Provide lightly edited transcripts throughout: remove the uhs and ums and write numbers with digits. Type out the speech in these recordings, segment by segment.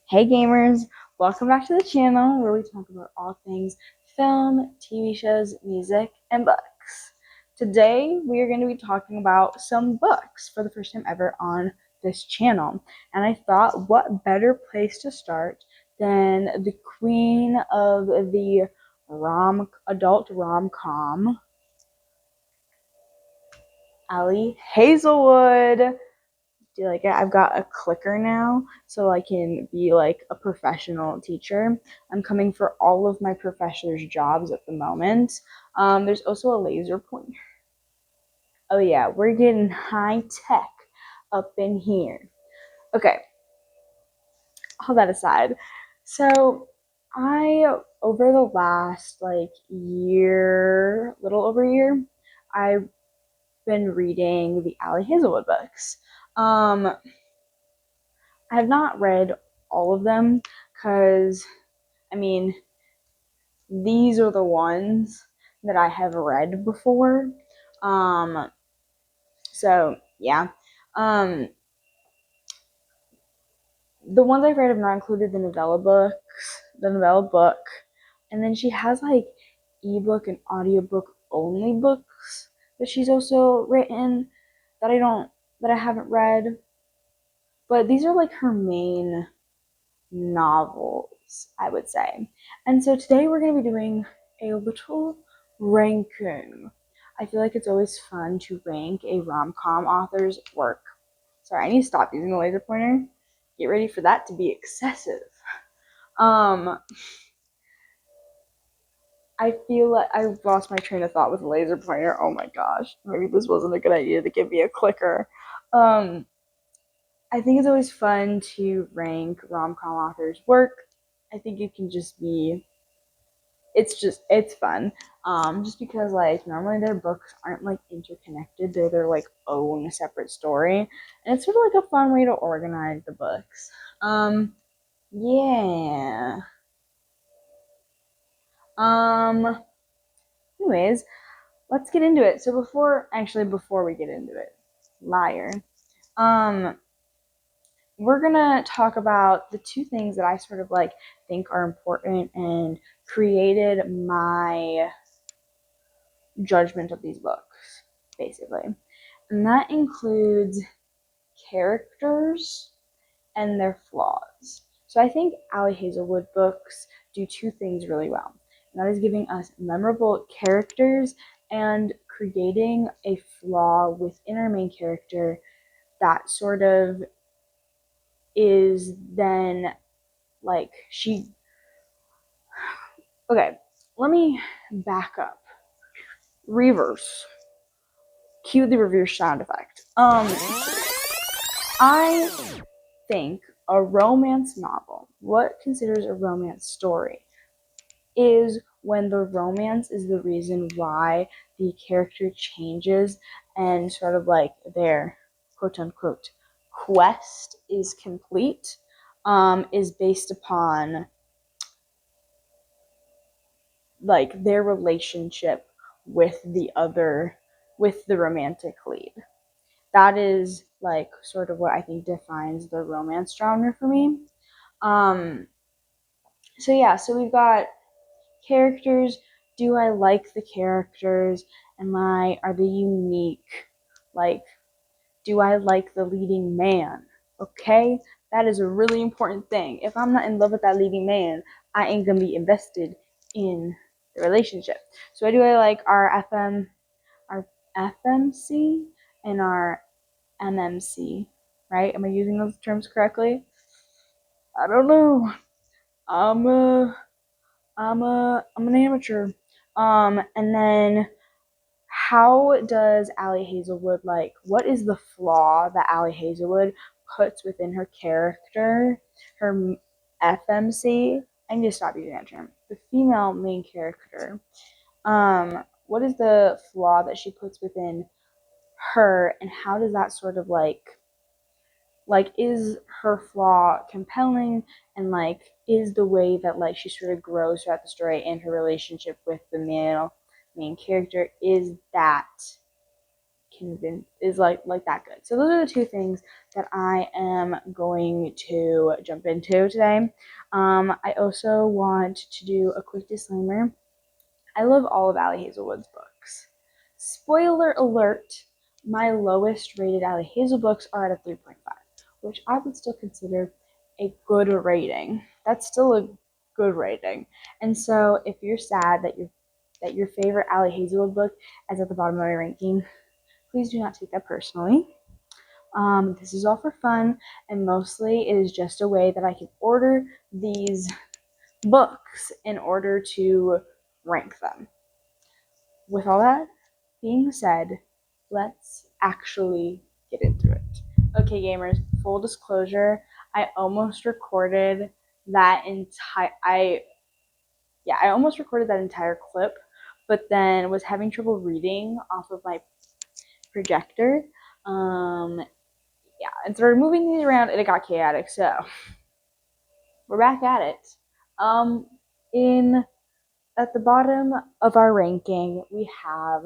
Hey gamers, welcome back to the channel where we talk about all things film, TV shows, music, and books. Today we are going to be talking about some books for the first time ever on this channel. And I thought what better place to start than the queen of the adult rom-com, Ali Hazelwood. Do you like it? I've got a clicker now so I can be like a professional teacher. I'm coming for all of my professors' jobs at the moment. There's also a laser pointer. Oh yeah, we're getting high tech up in here. Okay, all that aside. So over the last year, little over a year, I've been reading the Ali Hazelwood books. I have not read all of them because, I mean, these are the ones that I have read before. Um, so, yeah. Um, the ones I've read have not included the novella book, and then she has like ebook and audiobook only books that she's also written that I haven't read. But these are like her main novels, I would say. And so today we're going to be doing a little ranking. I feel like it's always fun to rank a rom-com author's work. Sorry, I need to stop using the laser pointer. Get ready for that to be excessive. I feel like I lost my train of thought with the laser pointer. Oh my gosh, maybe this wasn't a good idea to give me a clicker. I think it's always fun to rank rom-com authors' work. I think it can just be it's fun. Just because like normally their books aren't like interconnected. They're their like own separate story. And it's sort of like a fun way to organize the books. Yeah. Um Anyways, let's get into it. So before we get into it, liar. Um we're gonna talk about the two things that I sort of like think are important and created my judgment of these books, basically. And that includes characters and their flaws. So I think Ali Hazelwood books do two things really well. And that is giving us memorable characters and creating a flaw within our main character that sort of is then like she okay, let me back up. Reverse. Cue the reverse sound effect. I think a romance novel, what considers a romance story, is when the romance is the reason why the character changes and sort of like their quote unquote quest is complete, is based upon like their relationship with the romantic lead. That is like sort of what I think defines the romance genre for me. Um, so we've got characters. Do I like the characters? Are they unique? Like, do I like the leading man? Okay, that is a really important thing. If I'm not in love with that leading man, I ain't gonna be invested in the relationship. So do I like our FMC, and our MMC, right? Am I using those terms correctly? I don't know. I'm a I'm an amateur. And then how does Ali Hazelwood what is the flaw that Ali Hazelwood puts within her character, her FMC? I need to stop using that term. The female main character. What is the flaw that she puts within her, and how does that sort of is her flaw compelling, and is the way that she sort of grows throughout the story and her relationship with the male main character, is that that good. So those are the two things that I am going to jump into today. I also want to do a quick disclaimer. I love all of Ali Hazelwood's books. Spoiler alert, my lowest rated Ali Hazel books are at a 3.5, which I would still consider a good rating. That's still a good rating. And so if you're sad that your favorite Ali Hazelwood book is at the bottom of my ranking, please do not take that personally. This is all for fun, and mostly it is just a way that I can order these books in order to rank them. With all that being said, let's actually get into it. Okay, gamers, full disclosure, I almost recorded that entire clip, but then was having trouble reading off of my projector. And started moving these around and it got chaotic, so we're back at it. In At the bottom of our ranking, we have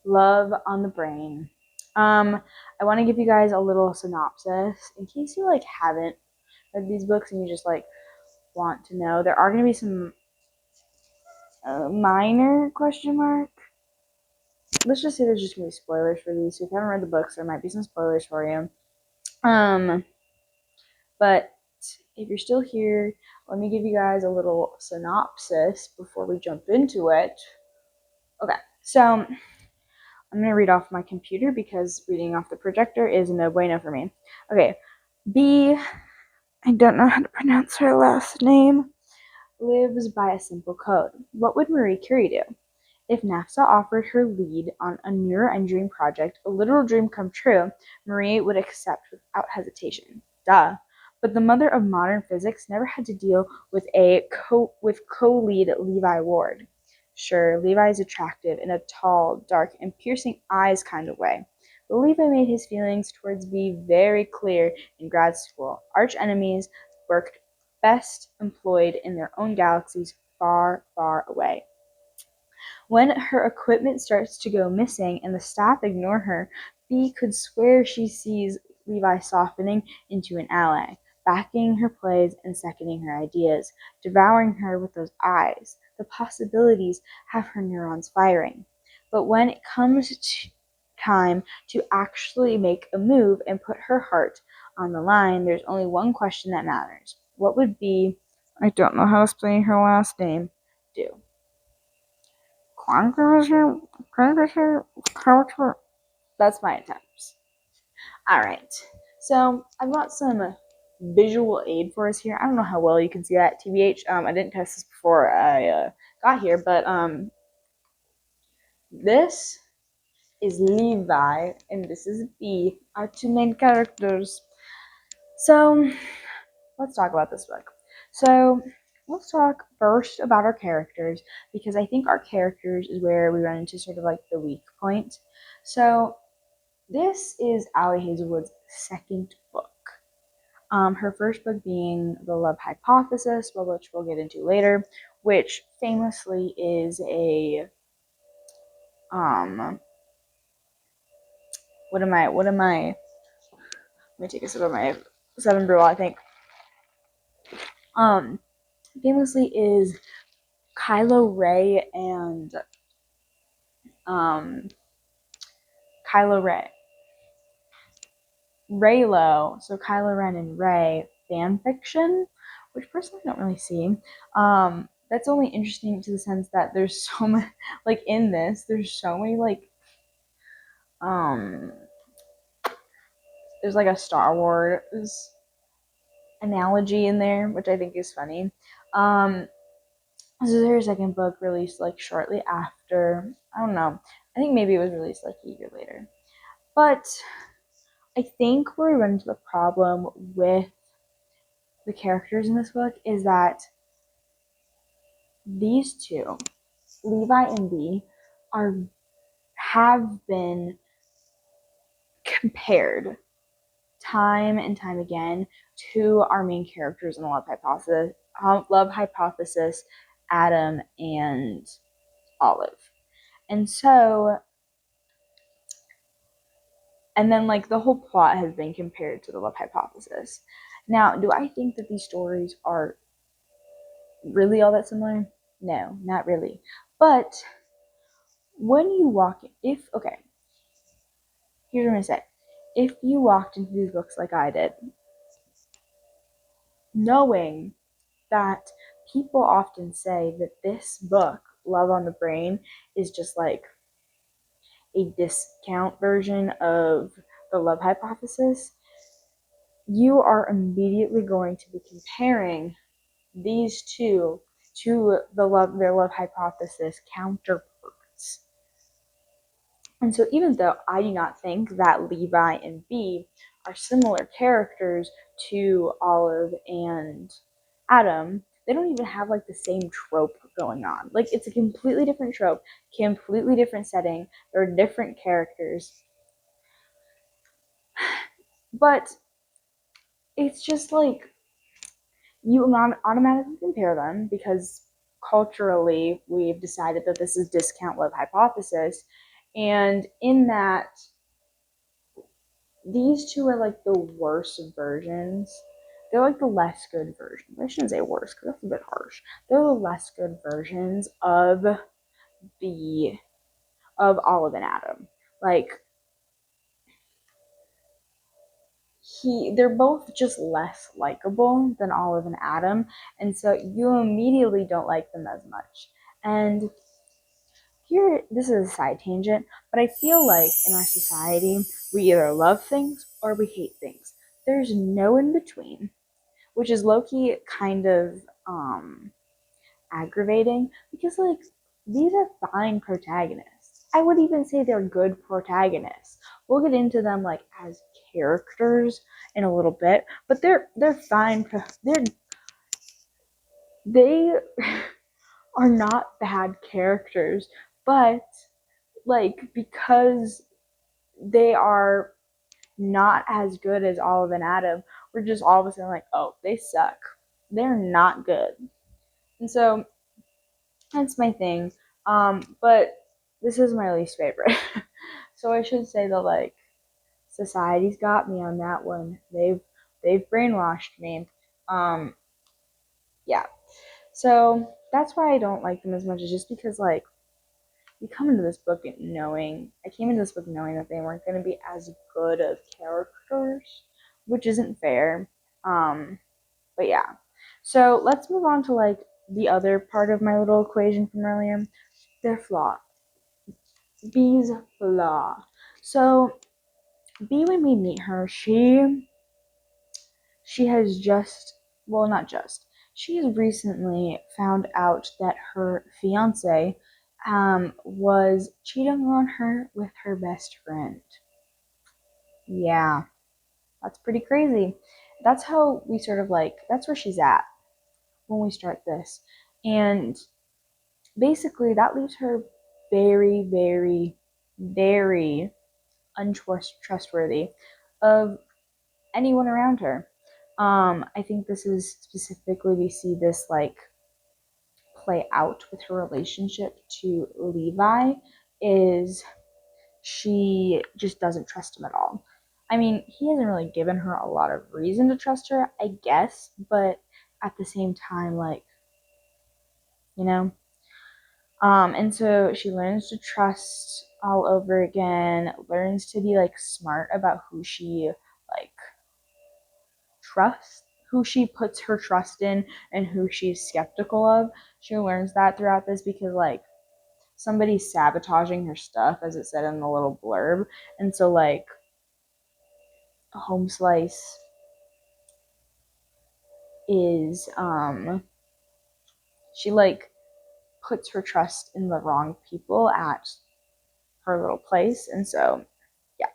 Love on the Brain. I want to give you guys a little synopsis in case you haven't read these books and you just want to know. There are going to be some minor question mark. Let's just say there's just going to be spoilers for these. So if you haven't read the books, there might be some spoilers for you. But if you're still here, let me give you guys a little synopsis before we jump into it. Okay, so I'm going to read off my computer because reading off the projector is no bueno for me. Okay, B, I don't know how to pronounce her last name, lives by a simple code. What would Marie Curie do? If NASA offered her lead on a neuroengineering project, a literal dream come true, Marie would accept without hesitation. Duh. But the mother of modern physics never had to deal with co-lead Levi Ward. Sure, Levi is attractive in a tall, dark, and piercing eyes kind of way. But Levi made his feelings towards V very clear in grad school. Arch enemies worked best employed in their own galaxies far, far away. When her equipment starts to go missing and the staff ignore her, B could swear she sees Levi softening into an ally, backing her plays and seconding her ideas, devouring her with those eyes. The possibilities have her neurons firing. But when it comes time to actually make a move and put her heart on the line, there's only one question that matters. What would B, I don't know how to explain her last name, do? That's my attempts. Alright, so I've got some visual aid for us here. I don't know how well you can see that, TBH. I didn't test this before I got here, but this is Levi and this is B, our two main characters. So let's talk about this book. So let's talk first about our characters, because I think our characters is where we run into sort of the weak point. So this is Ali Hazelwood's second book. Her first book being The Love Hypothesis, which we'll get into later, which famously is a let me take a sip of my 7 Brew, I think. Famously is Kylo Ray and Reylo, so Kylo Ren and Rey fan fiction, which personally I don't really see. That's only interesting to the sense that there's so many, in this, there's so many, there's a Star Wars analogy in there, which I think is funny. This is her second book, released shortly after. I don't know. I think maybe it was released a year later. But I think where we run into the problem with the characters in this book is that these two, Levi and B, have been compared time and time again to our main characters in the Love Hypothesis, Adam and Olive. And so And then like the whole plot has been compared to the love hypothesis. Now, do I think that these stories are really all that similar? No, not really. But when you walk in, if okay, here's what I'm gonna say. If you walked into these books like I did, knowing that people often say that this book, Love on the Brain, is just like a discount version of the love hypothesis, you are immediately going to be comparing these two to their love hypothesis counterparts. And so even though I do not think that Levi and B are similar characters to Olive and Adam, they don't even have like the same trope going on. Like it's a completely different trope, completely different setting. They're different characters. But it's just like you automatically compare them because culturally we've decided that this is discount love hypothesis, and in that these two are like the worst versions. They're like the less good versions. I shouldn't say worse because that's a bit harsh. They're the less good versions of the of Olive and Adam. Like they're both just less likable than Olive and Adam, and so you immediately don't like them as much. And here, this is a side tangent, but I feel like in our society, we either love things or we hate things. There's no in between, which is low-key kind of aggravating because like these are fine protagonists. I would even say they're good protagonists. We'll get into them like as characters in a little bit, but they're fine. They are not bad characters, but like because they are not as good as Olive and Adam, we're just all of a sudden like, oh, they suck. They're not good. And so that's my thing. But this is my least favorite. So I should say that like society's got me on that one. They've brainwashed me. Um, yeah. So that's why I don't like them as much, is just because like you come into this book knowing I came into this book knowing that they weren't going to be as good of characters, which isn't fair. But yeah. So let's move on to like the other part of my little equation from earlier. Their flaw. B's flaw. So B, when we meet her, she has just, well, not just, she has recently found out that her fiance was cheating on her with her best friend. Yeah, that's pretty crazy. That's how we sort of like, that's where she's at when we start this. And basically, that leaves her very, very, very untrustworthy of anyone around her. I think this is specifically, we see this like play out with her relationship to Levi, is she just doesn't trust him at all. I mean, he hasn't really given her a lot of reason to trust her, I guess, but at the same time, like, you know. And so she learns to trust all over again, learns to be like smart about who she like trust, who she puts her trust in, and who she's skeptical of. She learns that throughout this because like somebody's sabotaging her stuff, as it said in the little blurb. And so like Home Slice is she like puts her trust in the wrong people at her little place. And so yeah,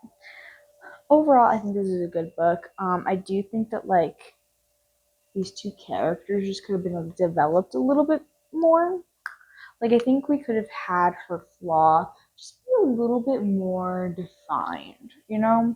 overall I think this is a good book. I do think that like these two characters just could have been developed a little bit more. Like I think we could have had her flaw just be a little bit more defined, you know?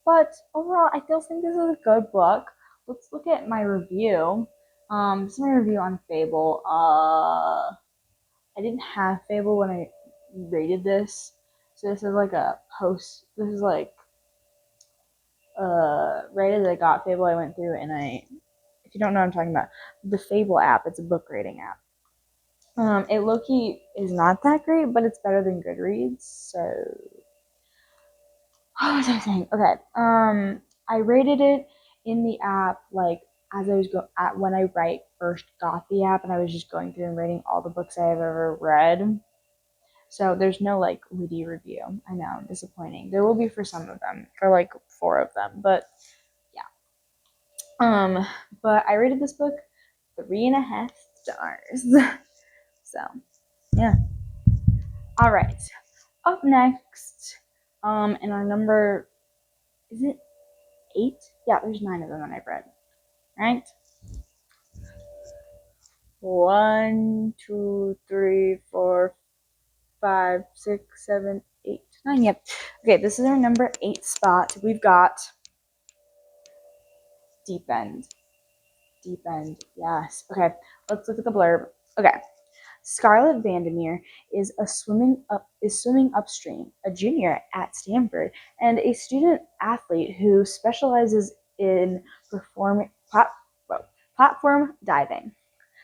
But overall, I still think this is a good book. Let's look at my review. This is my review on Fable. I didn't have Fable when I rated this, so this is like a post. This is like right as I got Fable, I went through and if you don't know what I'm talking about, the Fable app, it's a book rating app. It low-key is not that great, but it's better than Goodreads. So, what was I saying? Okay. I rated it in the app like as I was when I first got the app, and I was just going through and rating all the books I've ever read. So there's no like witty review. I know, disappointing. There will be for some of them, for like 4 of them, but yeah. But I rated this book 3.5 stars. So yeah. All right. Up next, in our number, is it 8? Yeah, there's 9 of them that I've read. Right? 1, 2, 3, 4, 5, 6, 7, 8, 9. Yep. Okay, this is our number 8 spot. We've got Deep End. Deep End. Yes. Okay, let's look at the blurb. Okay. Scarlett Vandermeer is swimming upstream, a junior at Stanford, and a student athlete who specializes in platform diving.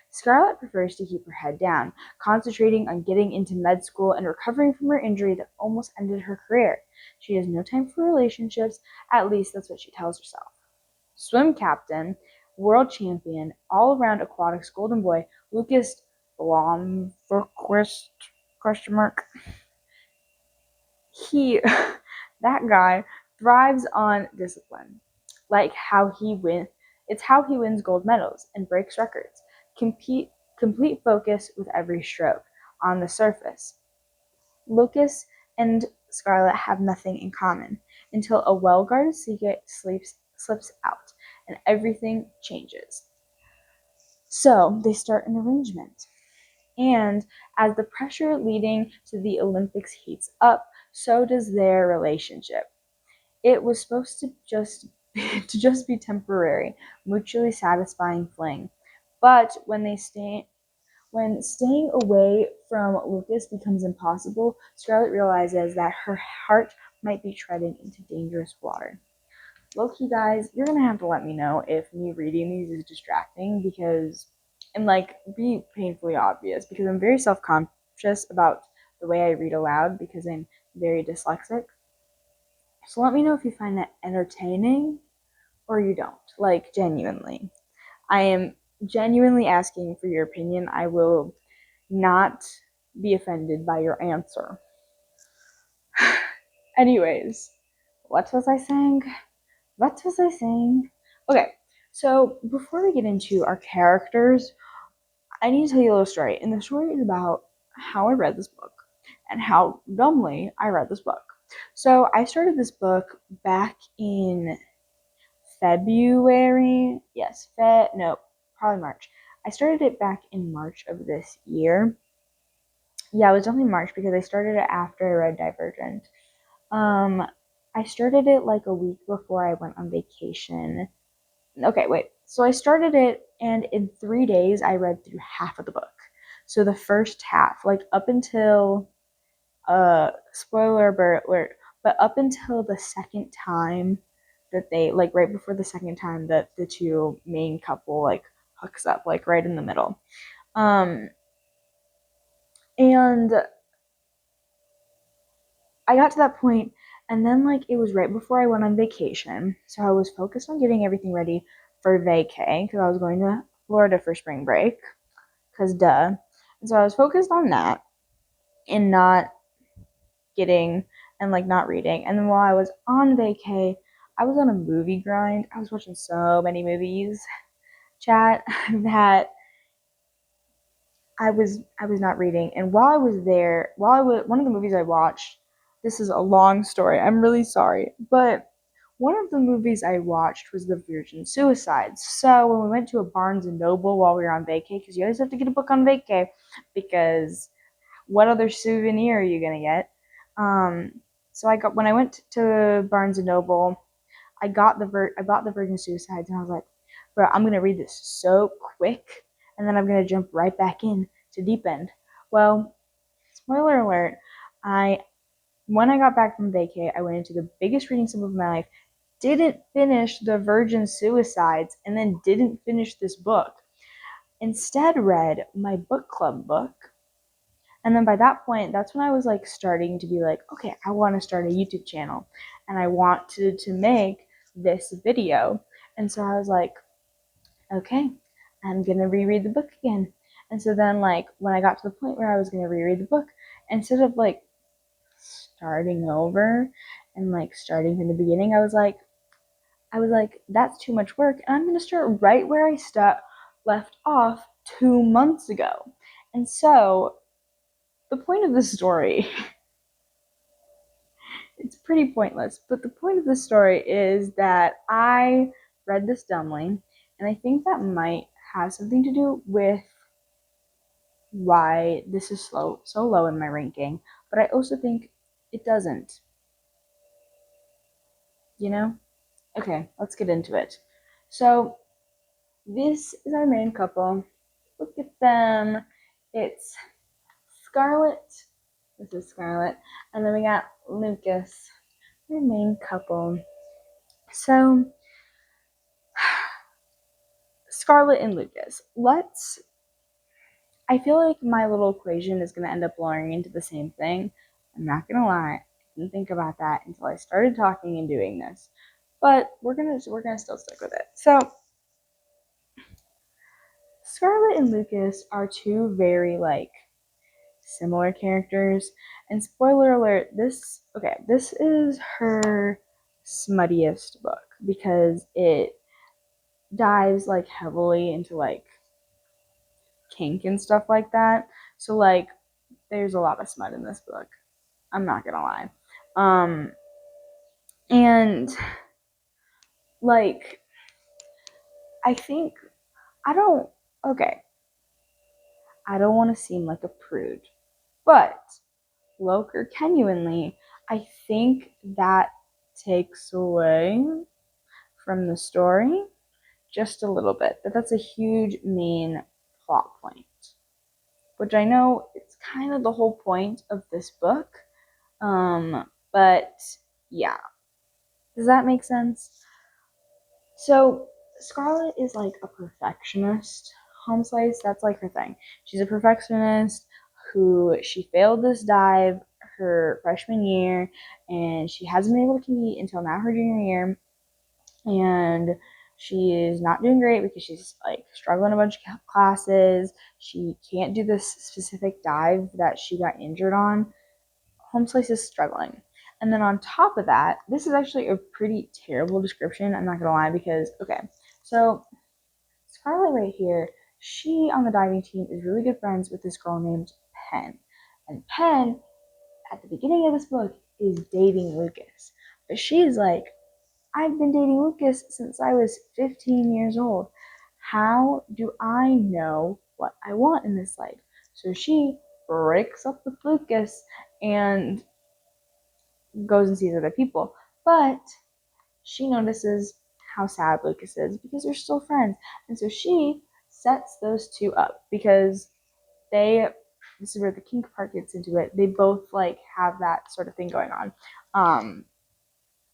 Scarlett prefers to keep her head down, concentrating on getting into med school and recovering from her injury that almost ended her career. She has no time for relationships, at least that's what she tells herself. Swim captain, world champion, all-around aquatics golden boy, Lucas Blomqvist, question mark. That guy thrives on discipline. Like how he wins, it's how he wins gold medals and breaks records. Complete focus with every stroke. On the surface, Lucas and Scarlett have nothing in common until a well-guarded secret slips out and everything changes. So they start an arrangement. And as the pressure leading to the Olympics heats up, so does their relationship. It was supposed to just be temporary, mutually satisfying fling. But when staying away from Lucas becomes impossible, Scarlett realizes that her heart might be treading into dangerous water. Low-key, guys, you're gonna have to let me know if me reading these is distracting and like be painfully obvious, because I'm very self-conscious about the way I read aloud because I'm very dyslexic. So let me know if you find that entertaining or you don't. Like, genuinely. I am genuinely asking for your opinion. I will not be offended by your answer. Anyways, what was I saying? Okay, so before we get into our characters, I need to tell you a little story. And the story is about how I read this book and how dumbly I read this book. So I started this book back in February. Yes, no, probably March. I started it back in March of this year. Yeah, it was definitely March because I started it after I read Divergent. I started it like a week before I went on vacation. Okay, wait. So I started it, and in 3 days, I read through half of the book. So the first half, like up until, spoiler alert, but up until the second time that they, like right before the second time that the two main couple, like hooks up, like right in the middle. And I got to that point, and then like it was right before I went on vacation, so I was focused on getting everything ready for vacay because I was going to Florida for spring break, because duh. And so I was focused on that and not getting and like not reading. And then while I was on vacay, I was on a movie grind. I was watching so many movies, chat, that I was not reading. And while I was there, one of the movies I watched, this is a long story. I'm really sorry, but one of the movies I watched was The Virgin Suicides. So when we went to a Barnes and Noble while we were on vacay, because you always have to get a book on vacay, because what other souvenir are you gonna get? So when I went to Barnes and Noble, I bought the Virgin Suicides, and I was like, bro, I'm gonna read this so quick, and then I'm gonna jump right back in to Deep End. Well, spoiler alert, when I got back from vacay, I went into the biggest reading slump of my life, didn't finish The Virgin Suicides, and then didn't finish this book. Instead read my book club book. And then by that point, that's when I was like starting to be like, okay, I want to start a YouTube channel and I wanted to make this video. And so I was like, okay, I'm going to reread the book again. And so then like when I got to the point where I was going to reread the book, instead of like starting over and like starting from the beginning, I was like, that's too much work. And I'm going to start right where I left off 2 months ago. And so the point of this story, it's pretty pointless, but the point of the story is that I read this dumbly, and I think that might have something to do with why this is so low in my ranking, but I also think it doesn't. You know? Okay, let's get into it. So, this is our main couple. Look at them. It's Scarlett. This is Scarlett. And then we got Lucas, our main couple. So, Scarlett and Lucas. I feel like my little equation is going to end up blurring into the same thing. I'm not going to lie. I didn't think about that until I started talking and doing this. But we're gonna still stick with it. So, Scarlett and Lucas are two very like similar characters. And spoiler alert, this is her smuttiest book because it dives like heavily into like kink and stuff like that. So like there's a lot of smut in this book. I'm not gonna lie. And like I think I don't okay. I don't want to seem like a prude, but Loker genuinely, I think that takes away from the story just a little bit. But that's a huge main plot point, which I know it's kind of the whole point of this book. But yeah, does that make sense? So Scarlett is like a perfectionist. Home slice, that's like her thing. She's a perfectionist who she failed this dive her freshman year, and she hasn't been able to compete until now her junior year. And she is not doing great because she's like struggling a bunch of classes. She can't do this specific dive that she got injured on. Home slice is struggling. And then on top of that, this is actually a pretty terrible description, I'm not gonna lie, because okay, so Scarlett right here, she on the diving team is really good friends with this girl named Penn. And Penn, at the beginning of this book, is dating Lucas. But she's like, I've been dating Lucas since I was 15 years old. How do I know what I want in this life? So she breaks up with Lucas and goes and sees other people. But she notices how sad Lucas is because they're still friends. And so she sets those two up because this is where the kink part gets into it. They both like have that sort of thing going on.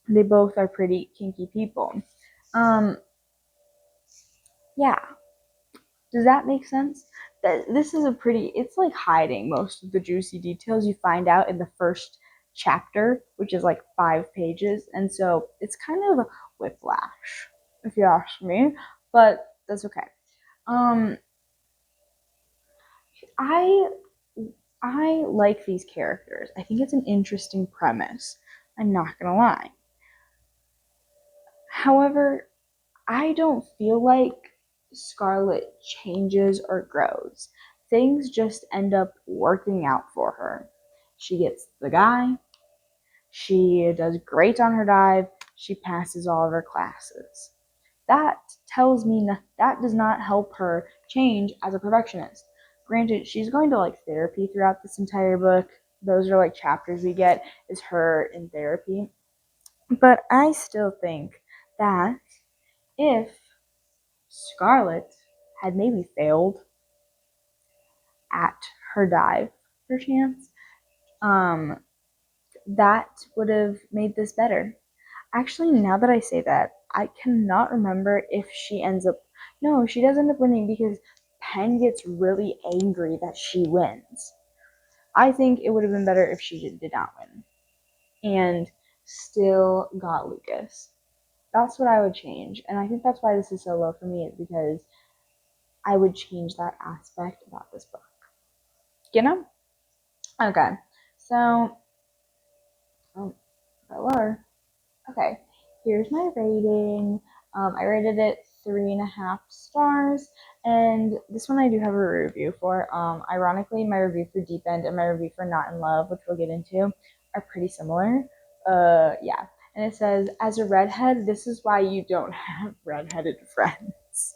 They both are pretty kinky people. Yeah. Does that make sense? This is it's like hiding most of the juicy details you find out in the first chapter, which is like 5 pages. And so it's kind of a whiplash, if you ask me, but that's okay. Um, I I like these characters. I think it's an interesting premise. I'm not gonna lie. However, I don't feel like Scarlett changes or grows. Things just end up working out for her. She gets the guy. She does great on her dive. She passes all of her classes. That tells me that does not help her change as a perfectionist. Granted, she's going to like therapy throughout this entire book. Those are like chapters we get is her in therapy. But I still think that if Scarlett had maybe failed at her dive, perchance, that would have made this better. Actually, now that I say that, I cannot remember if she ends up. No, she does end up winning because Penn gets really angry that she wins. I think it would have been better if she did not win and still got Lucas. That's what I would change. And I think that's why this is so low for me, is because I would change that aspect about this book. You know? Okay. So, oh, lower. Okay, here's my rating. I rated it 3.5 stars, and this one I do have a review for. Ironically, my review for Deep End and my review for Not in Love, which we'll get into, are pretty similar. Yeah, and it says, as a redhead, this is why you don't have redheaded friends.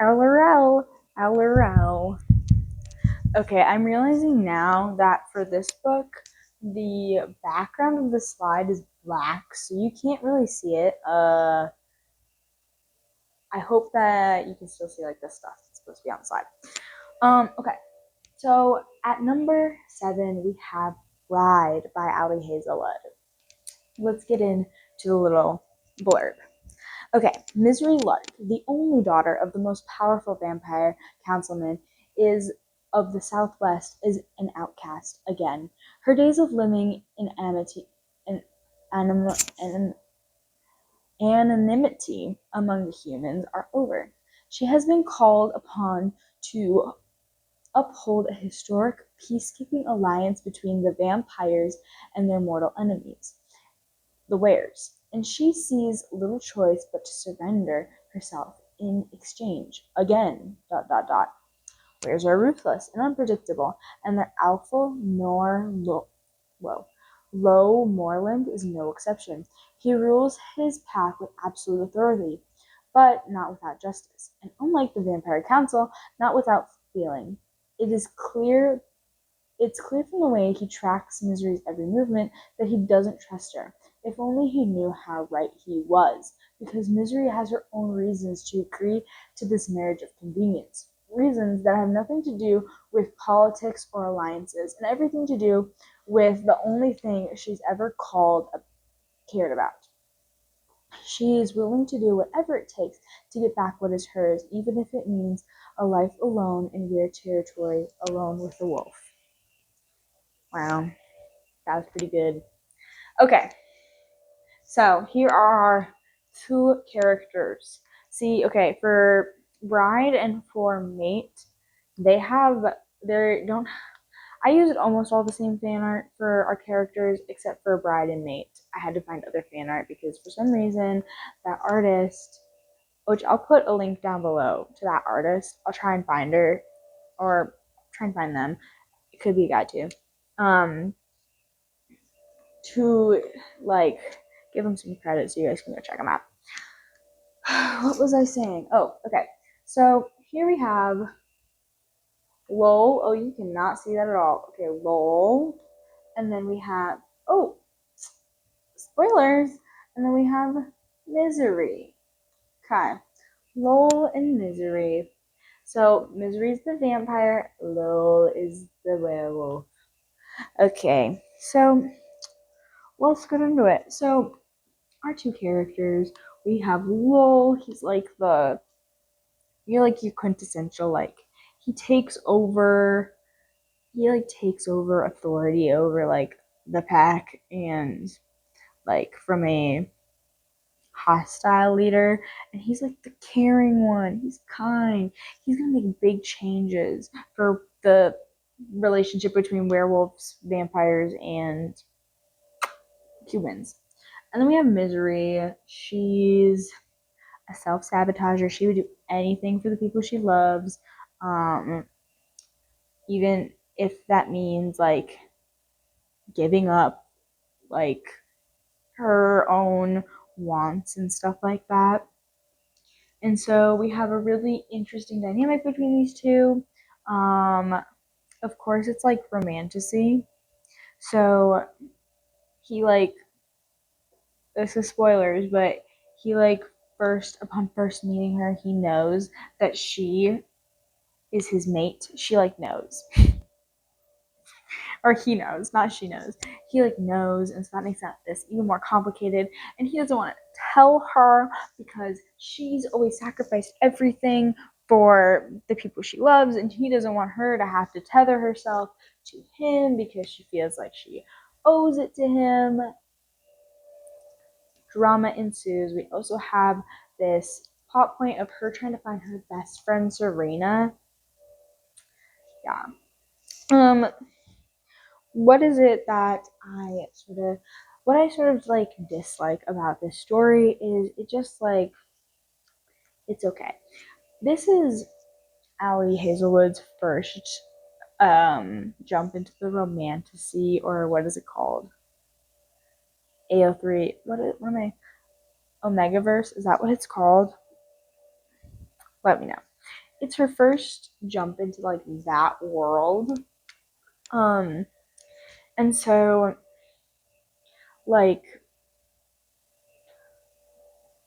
LRL, LRL. Okay, I'm realizing now that for this book, the background of the slide is black, so you can't really see it. I hope that you can still see like the stuff that's supposed to be on the slide. Okay, so at number 7 we have Bride by Ali Hazelwood. Let's get into the little blurb. Okay, Misery Lark, the only daughter of the most powerful vampire councilman is of the Southwest, is an outcast again. Her days of living in anonymity among the humans are over. She has been called upon to uphold a historic peacekeeping alliance between the vampires and their mortal enemies, the Wares, and she sees little choice but to surrender herself in exchange. Again, dot dot dot. Wares are ruthless and unpredictable, and their alpha Low Moreland is no exception. He rules his path with absolute authority, but not without justice, and unlike the Vampire Council, not without feeling. It's clear from the way he tracks Misery's every movement that he doesn't trust her. If only he knew how right he was, because Misery has her own reasons to agree to this marriage of convenience. Reasons that have nothing to do with politics or alliances, and everything to do with the only thing she's ever cared about. She is willing to do whatever it takes to get back what is hers, even if it means a life alone in weird territory, alone with the wolf. Wow, that was pretty good. Okay, so here are our 2 characters. See, okay, for bride and for mate, they don't. I used almost all the same fan art for our characters except for bride and mate. I had to find other fan art because for some reason that artist, which I'll put a link down below to that artist. I'll try and find her or try and find them. It could be a guy too. To like give them some credit so you guys can go check them out. What was I saying? Oh, okay. So here we have lol. Oh, you cannot see that at all. Okay, lol. And then we have, oh, spoilers. And then we have misery. Okay. Lol and misery. So misery is the vampire. Lol is the werewolf. Okay. So let's get into it. So our 2 characters, we have Lowell. He's like you're like your quintessential, like, he takes over, authority over, like, the pack, and, like, from a hostile leader, and he's, like, the caring one. He's kind. He's gonna make big changes for the relationship between werewolves, vampires, and humans. And then we have Misery. She's a self-sabotager. She would do anything for the people she loves, even if that means like giving up like her own wants and stuff like that. And so we have a really interesting dynamic between these 2. Of course, it's like romantasy. So he, like, this is spoilers, but he, like, upon first meeting her, he knows that she is his mate. She, like, knows. or he knows, not she knows. He like knows, and so that makes this even more complicated. And he doesn't want to tell her because she's always sacrificed everything for the people she loves, and he doesn't want her to have to tether herself to him because she feels like she owes it to him. Drama ensues. We also have this plot point of her trying to find her best friend Serena. Yeah. What is it that what I sort of like dislike about this story is it just like, it's okay. This is Ali Hazelwood's first jump into the romantasy, or what is it called? AO3. What am I? Omegaverse? Is that what it's called? Let me know. It's her first jump into like that world. And so like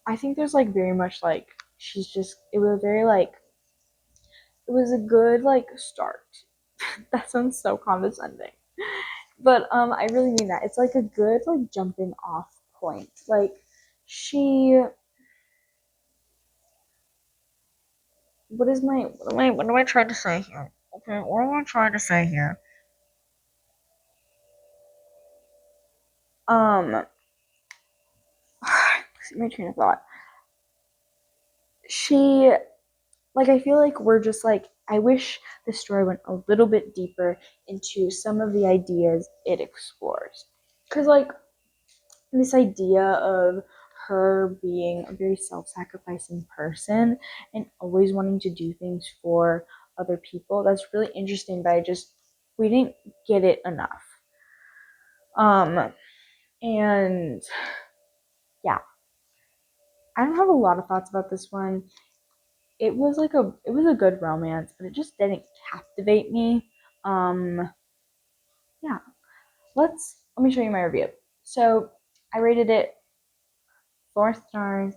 I think there's like very much like it was a good like start. That sounds so condescending. But I really mean that. It's like a good like jumping off point. Like she what am I trying to say here? Okay, what am I trying to say here? Let's see my train of thought. She like I feel like we're just like I wish the story went a little bit deeper into some of the ideas it explores. Cause like this idea of her being a very self-sacrificing person and always wanting to do things for other people, that's really interesting, but we didn't get it enough. And yeah, I don't have a lot of thoughts about this one. It was a good romance, but it just didn't captivate me. Yeah, let me show you my review. So I rated it 4 stars.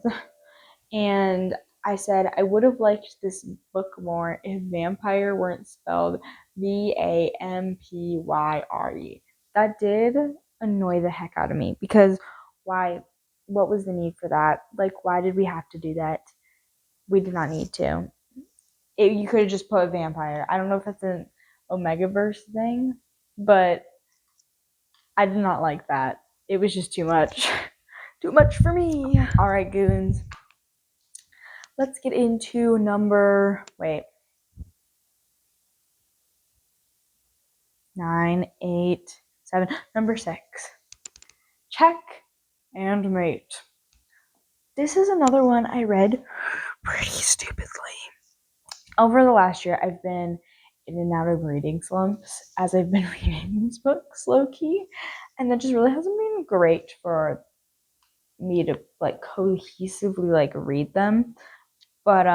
And I said I would have liked this book more if vampire weren't spelled Vampyre. That did annoy the heck out of me because why? What was the need for that? Like, why did we have to do that? We did not need to. You could have just put vampire. I don't know if that's an Omegaverse thing, but I did not like that. It was just too much. Too much for me. All right, goons. Let's get into number 9, 8, 7, number 6. Check and Mate. This is another one I read pretty stupidly. Over the last year, I've been in and out of reading slumps as I've been reading these books low-key, and that just really hasn't been great for me to like cohesively like read them. But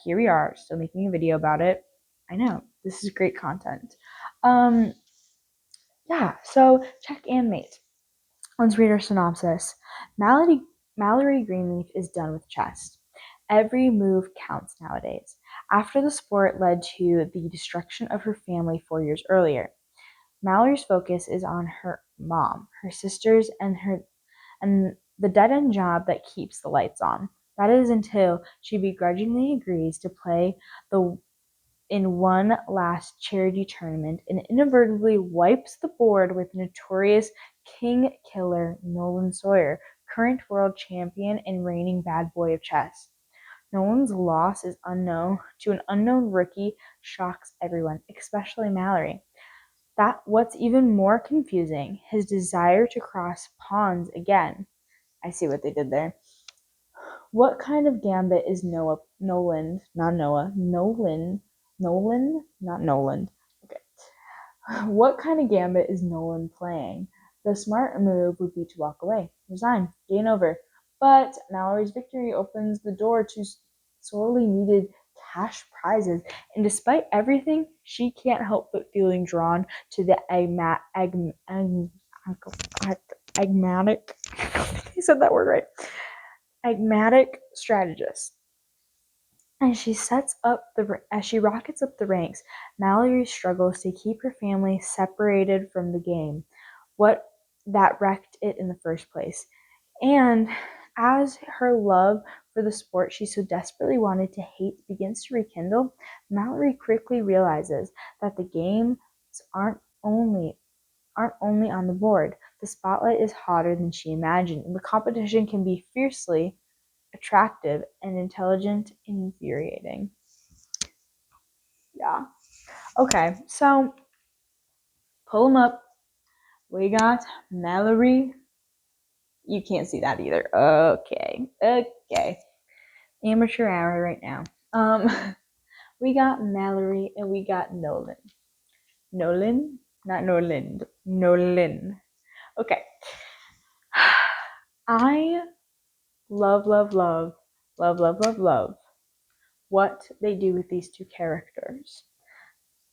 here we are, still making a video about it. I know, this is great content. Yeah, so check and mate. Let's read our synopsis. Mallory Greenleaf is done with chess. Every move counts nowadays. After the sport led to the destruction of her family 4 years earlier, Mallory's focus is on her mom, her sisters, and the dead-end job that keeps the lights on. That is until she begrudgingly agrees to play in one last charity tournament and inadvertently wipes the board with notorious king killer Nolan Sawyer, current world champion and reigning bad boy of chess. Nolan's loss is unknown to an unknown rookie shocks everyone, especially Mallory. What's even more confusing, his desire to cross pawns again. I see what they did there. What kind of gambit is Nolan, not Nolan. Okay. What kind of gambit is Nolan playing? The smart move would be to walk away, resign, game over. But Mallory's victory opens the door to sorely needed cash prizes, and despite everything, she can't help but feeling drawn to the agmatic. I said that word right. Agmatic strategist. As she rockets up the ranks, Mallory struggles to keep her family separated from the game, what that wrecked it in the first place. And as her love for the sport she so desperately wanted to hate begins to rekindle, Mallory quickly realizes that the games aren't only on the board. The spotlight is hotter than she imagined, and the competition can be fiercely attractive and intelligent and infuriating. Yeah. Okay, so pull them up. We got Mallory. You can't see that either. Okay. Okay. Amateur hour right now. We got Mallory and we got Nolan. Nolan? Not Nolan. Nolan. Okay. I love, love, love, love, love, love, love what they do with these two characters.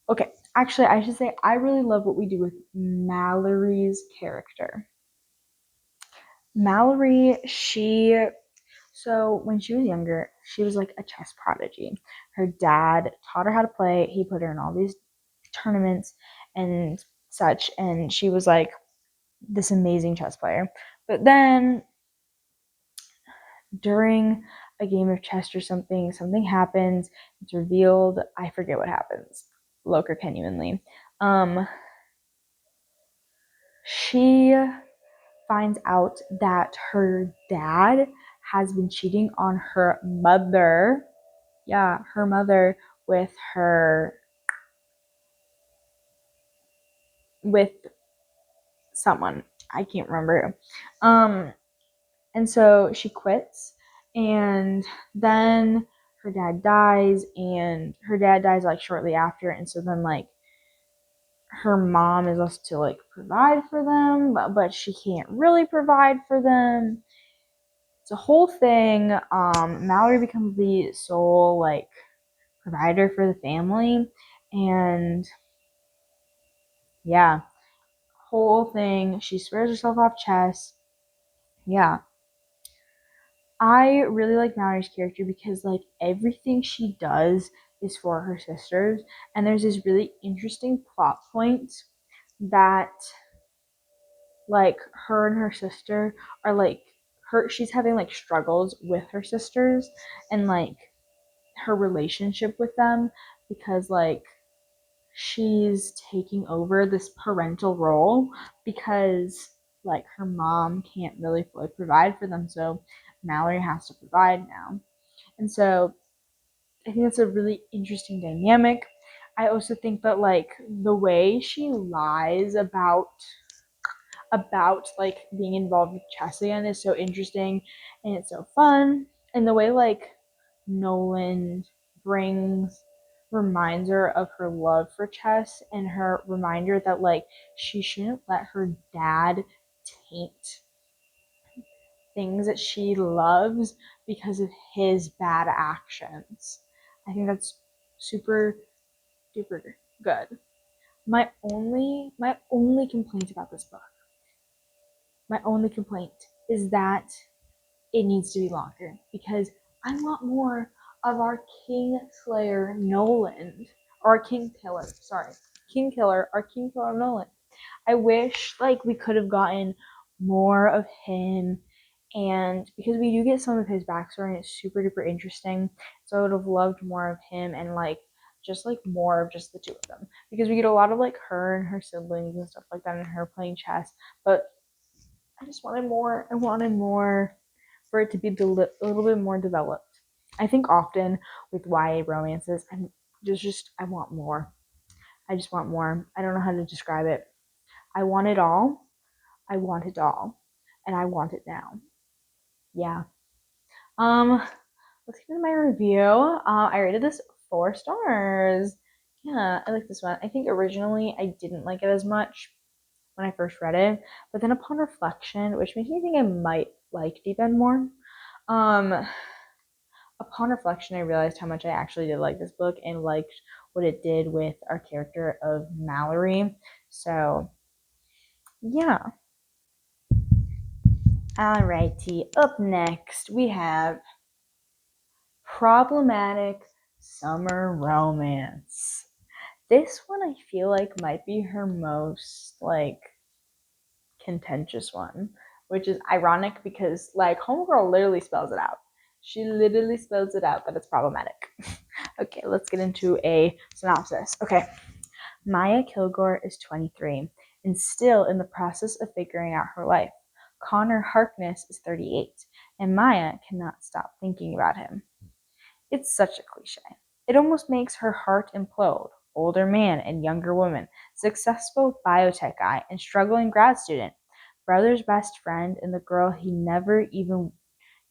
Okay, actually, I should say I really love what we do with Mallory's character. Mallory, so when she was younger, she was like a chess prodigy. Her dad taught her how to play. He put her in all these tournaments and such, and she was like this amazing chess player. But then during a game of chess or something happens. It's revealed. I forget what happens. Loker genuinely. She finds out that her dad has been cheating on her mother. Yeah, her mother with her with someone. I can't remember. And so she quits, and then her dad dies like shortly after, and so then like her mom is also to like provide for them, but she can't really provide for them. It's a whole thing. Mallory becomes the sole like provider for the family, and yeah, whole thing. She swears herself off chess. Yeah, I really like Mallory's character because like everything she does is for her sisters, and there's this really interesting plot point that like her and her sister are like she's having like struggles with her sisters and like her relationship with them because like she's taking over this parental role because like her mom can't really fully provide for them, so Mallory has to provide now. And so I think that's a really interesting dynamic. I also think that like the way she lies about like being involved with chess again is so interesting and it's so fun. And the way like Nolan brings reminds her of her love for chess and her reminder that like she shouldn't let her dad taint things that she loves because of his bad actions. I think that's super duper good. My only complaint about this book, my only complaint is that it needs to be longer because I want more of our King Slayer Nolan, or King Killer, sorry, King Killer, or King Killer Nolan. I wish like we could have gotten more of him, and because we do get some of his backstory and it's super duper interesting, so I would have loved more of him and like just like more of just the two of them because we get a lot of like her and her siblings and stuff like that and her playing chess, but I just wanted more. I wanted more for it to be a little bit more developed. I think often with YA romances, and just I want more. I just want more. I don't know how to describe it. I want it all. I want it all, and I want it now. Yeah. Um. Let's get into my review. I rated this 4 stars. Yeah, I like this one. I think originally I didn't like it as much when I first read it, but then upon reflection, which makes me think I might like Deep End more, um, upon reflection, I realized how much I actually did like this book and liked what it did with our character of Mallory. So, yeah. Alrighty, up next we have problematic summer romance. This one I feel like might be her most like contentious one, which is ironic because like Homegirl literally spells it out. She literally spells it out that it's problematic. Okay, let's get into a synopsis. Okay, Maya Kilgore is 23 and still in the process of figuring out her life. Connor Harkness is 38, and Maya cannot stop thinking about him. It's such a cliche. It almost makes her heart implode. Older man and younger woman, successful biotech guy and struggling grad student, brother's best friend and the girl he never even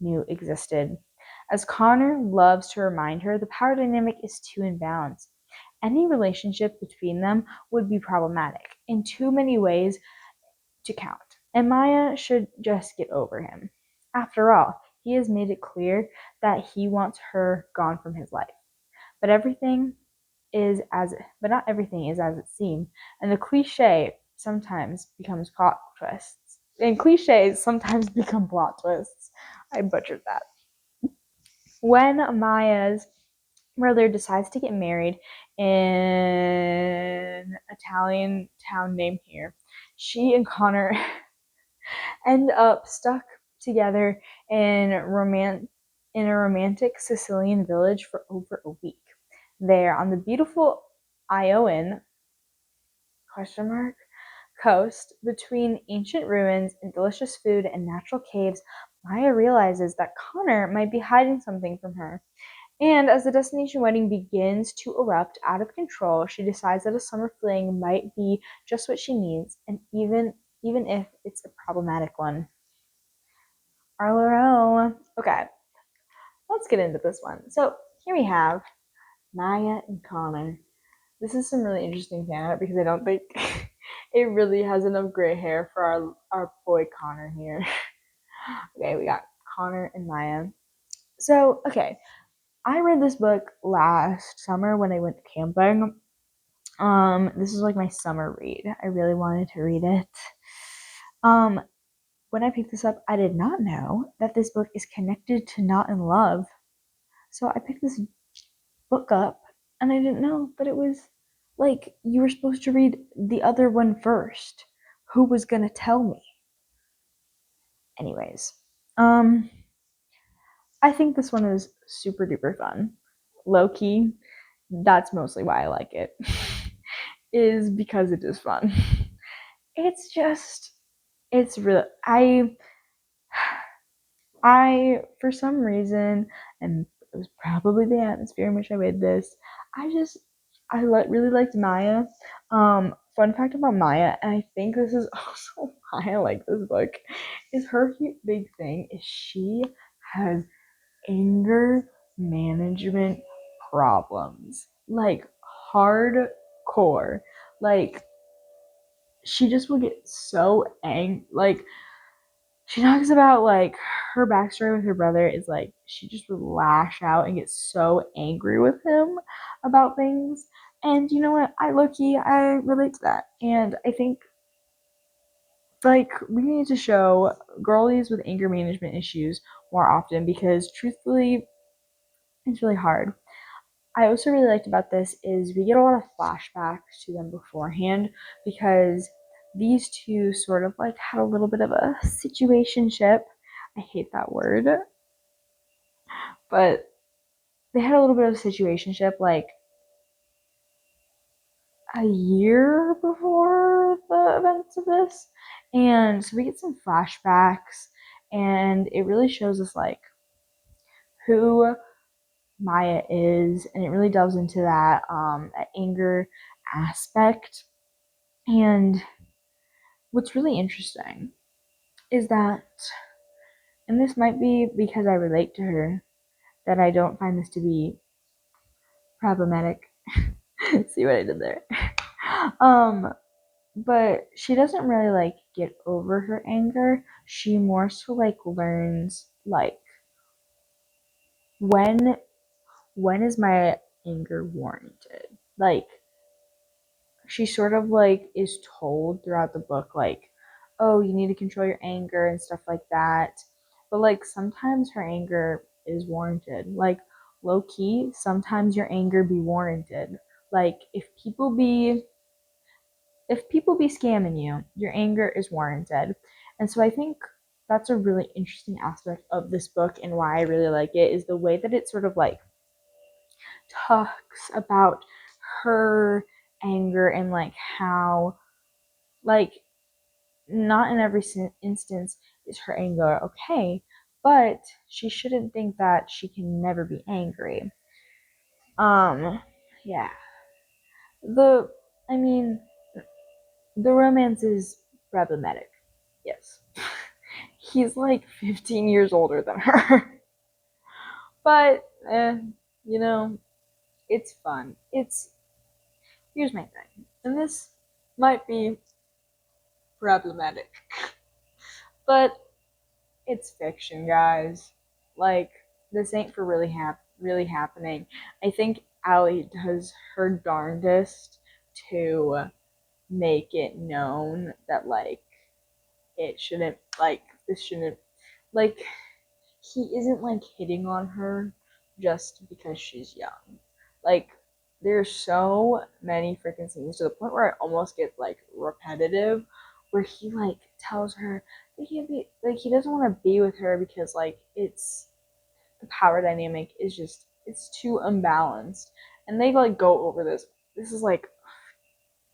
knew existed. As Connor loves to remind her, the power dynamic is too imbalanced. Any relationship between them would be problematic in too many ways to count, and Maya should just get over him. After all, he has made it clear that he wants her gone from his life. But everything but not everything is as it seems, and the cliche sometimes becomes plot twists. And cliches sometimes become plot twists. I butchered that. When Maya's brother decides to get married in an Italian town named here, she and Connor end up stuck together in a romantic Sicilian village for over a week. There, on the beautiful Iowan coast, between ancient ruins and delicious food and natural caves, Maya realizes that Connor might be hiding something from her. And as the destination wedding begins to erupt out of control, she decides that a summer fling might be just what she needs, and even if it's a problematic one. Arlo. Okay, let's get into this one. So here we have Maya and Connor. This is some really interesting fan because I don't think it really has enough gray hair for our boy Connor here. Okay, we got Connor and Maya. So, okay, I read this book last summer when I went camping. This is like my summer read. I really wanted to read it. When I picked this up, I did not know that this book is connected to Not in Love. So I picked this book up and I didn't know that it was like you were supposed to read the other one first. Who was gonna tell me? Anyways, I think this one is super duper fun. Low key, that's mostly why I like it. Is because it is fun. It's just it's real for some reason, and it was probably the atmosphere in which I read this, really liked Maya. Fun fact about Maya, and I think this is also why I like this book, is her big thing is she has anger management problems. Like hardcore. Like she just will get so angry. Like she talks about like her backstory with her brother is like she just would lash out and get so angry with him about things. And you know what? I relate to that. And I think like we need to show girlies with anger management issues more often because truthfully it's really hard. I also really liked about this is we get a lot of flashbacks to them beforehand because these two sort of like had a little bit of a situationship. I hate that word, but they had a little bit of a situationship like a year before the events of this. And so we get some flashbacks and it really shows us like who Maya is, and it really delves into that anger aspect. And what's really interesting is that, and this might be because I relate to her, that I don't find this to be problematic. See what I did there? But she doesn't really like get over her anger. She more so like learns like when is my anger warranted? Like she sort of like is told throughout the book like, oh, you need to control your anger and stuff like that. But like sometimes her anger is warranted. Like low key, sometimes your anger be warranted. Like if people be scamming you, your anger is warranted. And so I think that's a really interesting aspect of this book, and why I really like it is the way that it sort of like talks about her anger, and like how like not in every instance is her anger okay, but she shouldn't think that she can never be angry. Yeah. The I mean, the romance is problematic. Yes. He's like 15 years older than her. But you know, it's fun. It's Here's my thing. And this might be problematic. But it's fiction, guys. Like, this ain't for really happening. I think Ali does her darndest to make it known that like it shouldn't like this shouldn't like he isn't like hitting on her just because she's young. Like, there's so many freaking scenes to the point where it almost gets like repetitive, where he like tells her that he doesn't want to be with her because like it's the power dynamic is just it's too unbalanced, and they like go over this. This is like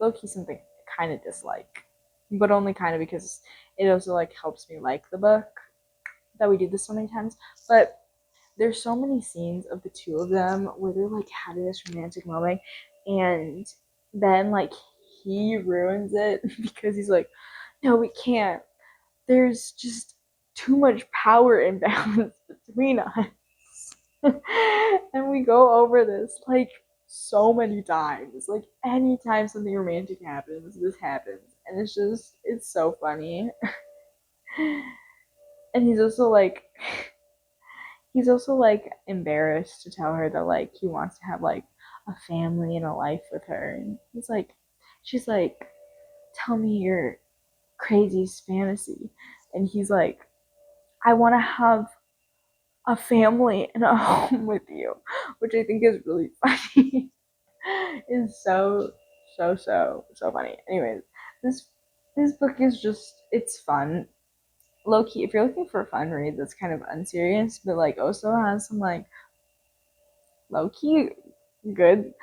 low key something I kind of dislike, but only kind of because it also like helps me like the book that we do this so many times. But there's so many scenes of the two of them where they're like having this romantic moment, and then like he ruins it because he's like, no, we can't. There's just too much power imbalance between us. And we go over this like so many times. Like, anytime something romantic happens, this happens. And it's so funny. And he's also like embarrassed to tell her that like he wants to have like a family and a life with her, and she's like, tell me your craziest fantasy. And he's like, I want to have a family and a home with you, which I think is really funny. Is so funny. Anyways, this book is just it's fun. Low key, if you're looking for a fun read that's kind of unserious, but like also has some like low key good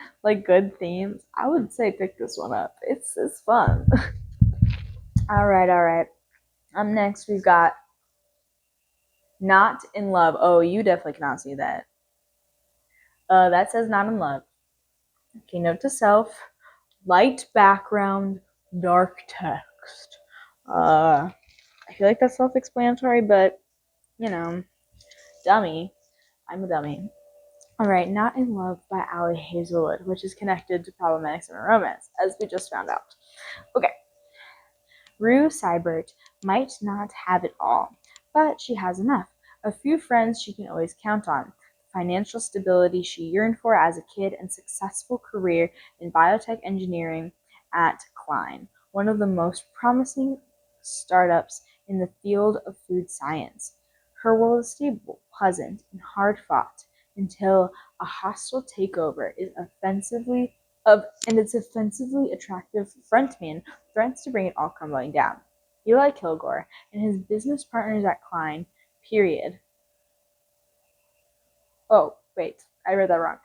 themes, I would say pick this one up. It's fun. All right. Next we've got Not in Love. Oh, you definitely cannot see that. That says Not in Love. Okay, note to self: light background, dark text. I feel like that's self-explanatory, but you know, dummy. I'm a dummy. All right, Not in Love by Ali Hazelwood, which is connected to problematic summer romance, as we just found out. Okay. Rue Seibert might not have it all, but she has enough. A few friends she can always count on, financial stability she yearned for as a kid, and successful career in biotech engineering at Klein, one of the most promising startups in the field of food science. Her world is stable, pleasant, and hard-fought until a hostile takeover is offensively of and its offensively attractive frontman threatens to bring it all crumbling down. Eli Kilgore and his business partners at Klein, period. Oh, wait, I read that wrong.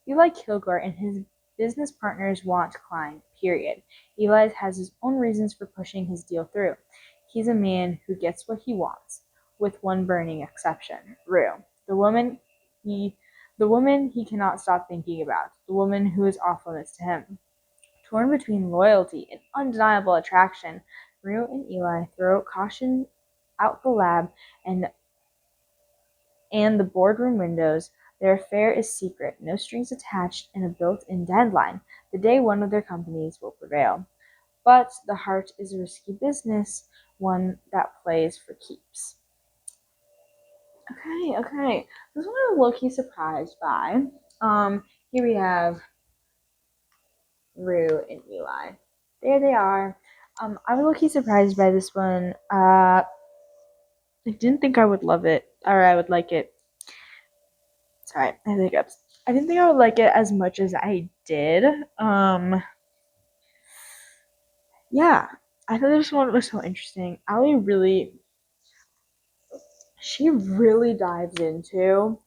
Eli Kilgore and his business partners want Klein, period. Eli has his own reasons for pushing his deal through. He's a man who gets what he wants, with one burning exception: Rue, the woman he cannot stop thinking about, the woman who is off limits to him. Torn between loyalty and undeniable attraction, Rue and Eli throw caution out the lab and the boardroom windows. Their affair is secret, no strings attached, and a built-in deadline: the day one of their companies will prevail. But the heart is a risky business, one that plays for keeps. Okay. This one I'm low-key surprised by. Here we have Rue and Eli. There they are. I was low-key surprised by this one. I didn't think I would love it, or I would like it. sorry, I think I didn't think I would like it as much as I did. Yeah, I thought this one was so interesting. She really dives into.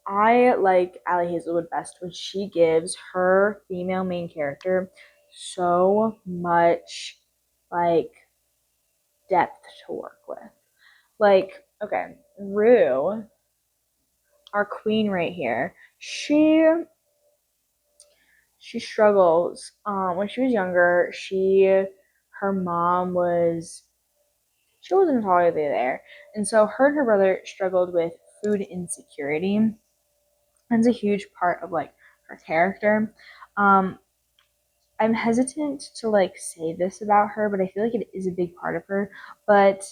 I like Ali Hazelwood best when she gives her female main character so much like depth to work with. Like, okay, Rue, our queen right here, she struggles. When she was younger, her mom was she wasn't entirely there, and so her and her brother struggled with food insecurity. That's a huge part of like her character. Um, I'm hesitant to like say this about her, but I feel like it is a big part of her. But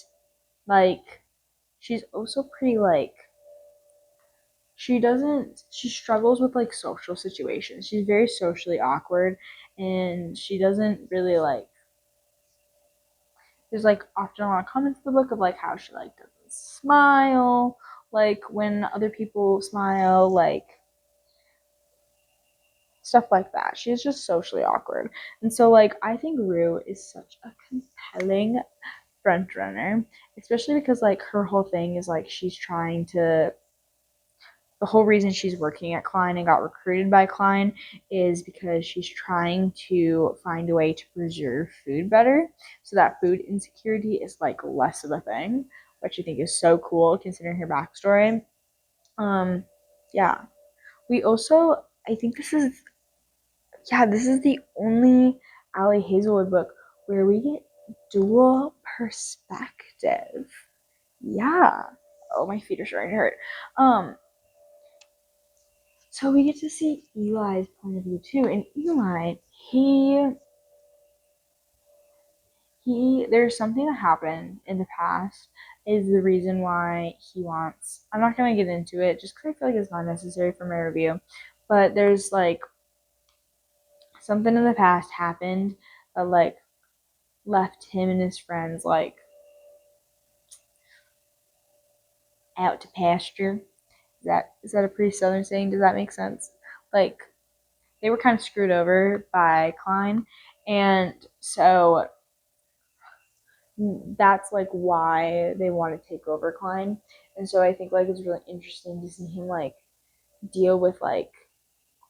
like, she's also pretty like she struggles with like social situations. She's very socially awkward, and she doesn't really like there's like often a lot of comments in the book of like how she like doesn't smile like when other people smile, like stuff like that. She's just socially awkward. And so like I think Rue is such a compelling front runner, especially because like her whole thing is like she's trying to the whole reason she's working at Klein and got recruited by Klein is because she's trying to find a way to preserve food better so that food insecurity is like less of a thing, which I think is so cool considering her backstory. Um, yeah. We also, I think this is the only Ali Hazelwood book where we get dual perspective. Yeah. Oh, my feet are starting to hurt. Um, So we get to see Eli's point of view too, and Eli, there's something that happened in the past is the reason why he wants. I'm not gonna get into it just because I feel like it's not necessary for my review, but there's like something in the past happened that like left him and his friends like out to pasture. Is that a pretty southern saying? Does that make sense? Like they were kind of screwed over by Klein, and so that's like why they want to take over Klein. And so I think like it's really interesting to see him like deal with like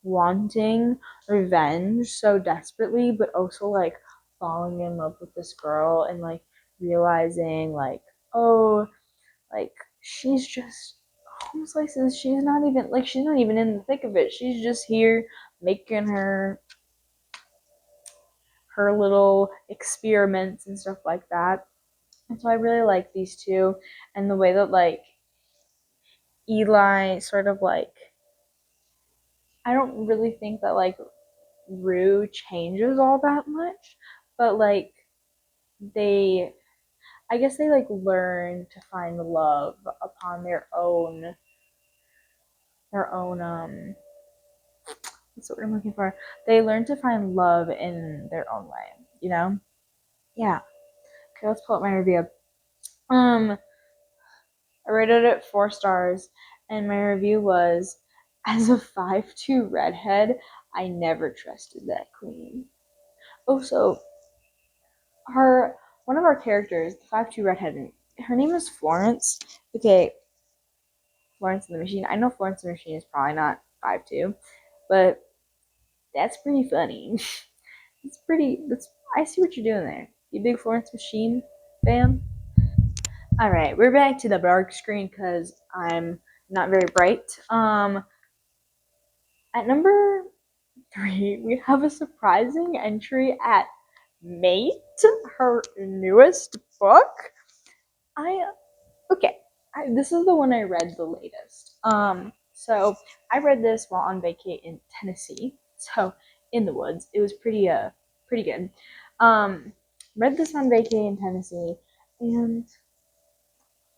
wanting revenge so desperately, but also like falling in love with this girl and like realizing like, oh, like she's just home slices, she's not even in the thick of it. She's just here making her little experiments and stuff like that. And so I really like these two and the way that like Eli sort of like I don't really think that like Rue changes all that much, but like they I guess they like learn to find love upon their own what's the word I'm looking for? They learn to find love in their own way, you know? Yeah. Okay, let's pull up my review. Um I rated it 4 stars, and my review was, as a 5'2" redhead, I never trusted that queen. Oh, so her one of our characters, the 5'2" redhead, her name is Florence. Okay, Florence and the Machine. I know Florence and the Machine is probably not 5'2", but that's pretty funny. It's pretty. That's I see what you're doing there. You big Florence Machine fan? All right, we're back to the dark screen because I'm not very bright. At number 3, we have a surprising entry at Mate, her newest book. I okay. This is the one I read the latest. So I read this while on vacay in Tennessee. So in the woods, it was pretty good. Read this on vacay in Tennessee, and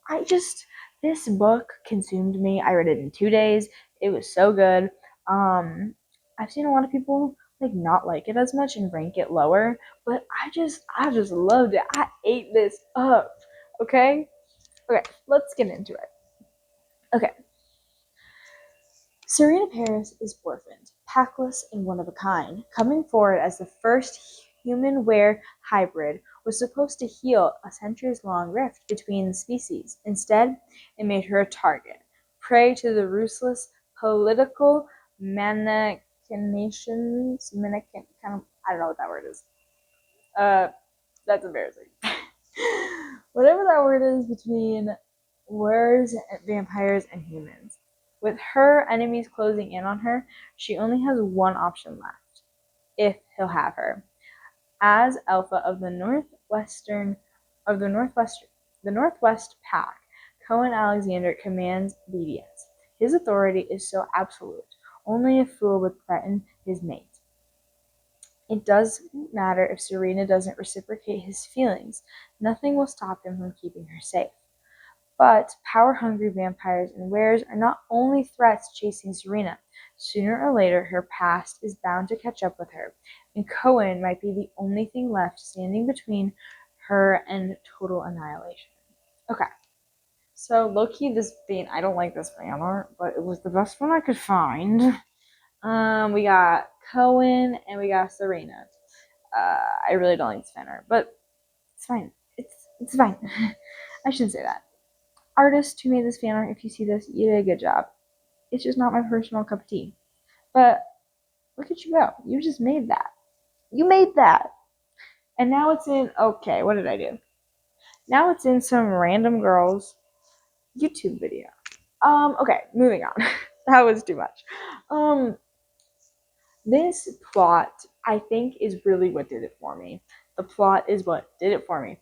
I just this book consumed me. I read it in 2 days. It was so good. I've seen a lot of people like not like it as much and rank it lower, but I just loved it. I ate this up. Okay? Okay, let's get into it. Okay. Serena Paris is orphaned, packless, and one of a kind. Coming forward as the first human-were hybrid was supposed to heal a centuries-long rift between the species. Instead, it made her a target, prey to the ruthless political machinations. I don't know what that word is. That's embarrassing. Whatever that word is between words, vampires, and humans. With her enemies closing in on her, she only has one option left, if he'll have her. As Alpha of the Northwest Pack, Cohen Alexander commands obedience. His authority is so absolute, only a fool would threaten his mate. It doesn't matter if Serena doesn't reciprocate his feelings. Nothing will stop him from keeping her safe. But power-hungry vampires and wares are not only threats chasing Serena. Sooner or later, her past is bound to catch up with her, and Cohen might be the only thing left standing between her and total annihilation. Okay, so low-key, I don't like this fan art, but it was the best one I could find. We got Cohen and we got Serena. I really don't like this fan art, but it's fine. It's fine. I shouldn't say that. Artist who made this fan art, if you see this, you did a good job. It's just not my personal cup of tea. But look at you go. You just made that. You made that. And now it's in, okay, what did I do? Now it's in some random girl's YouTube video. Okay, moving on. That was too much. This plot, I think, is really what did it for me. The plot is what did it for me.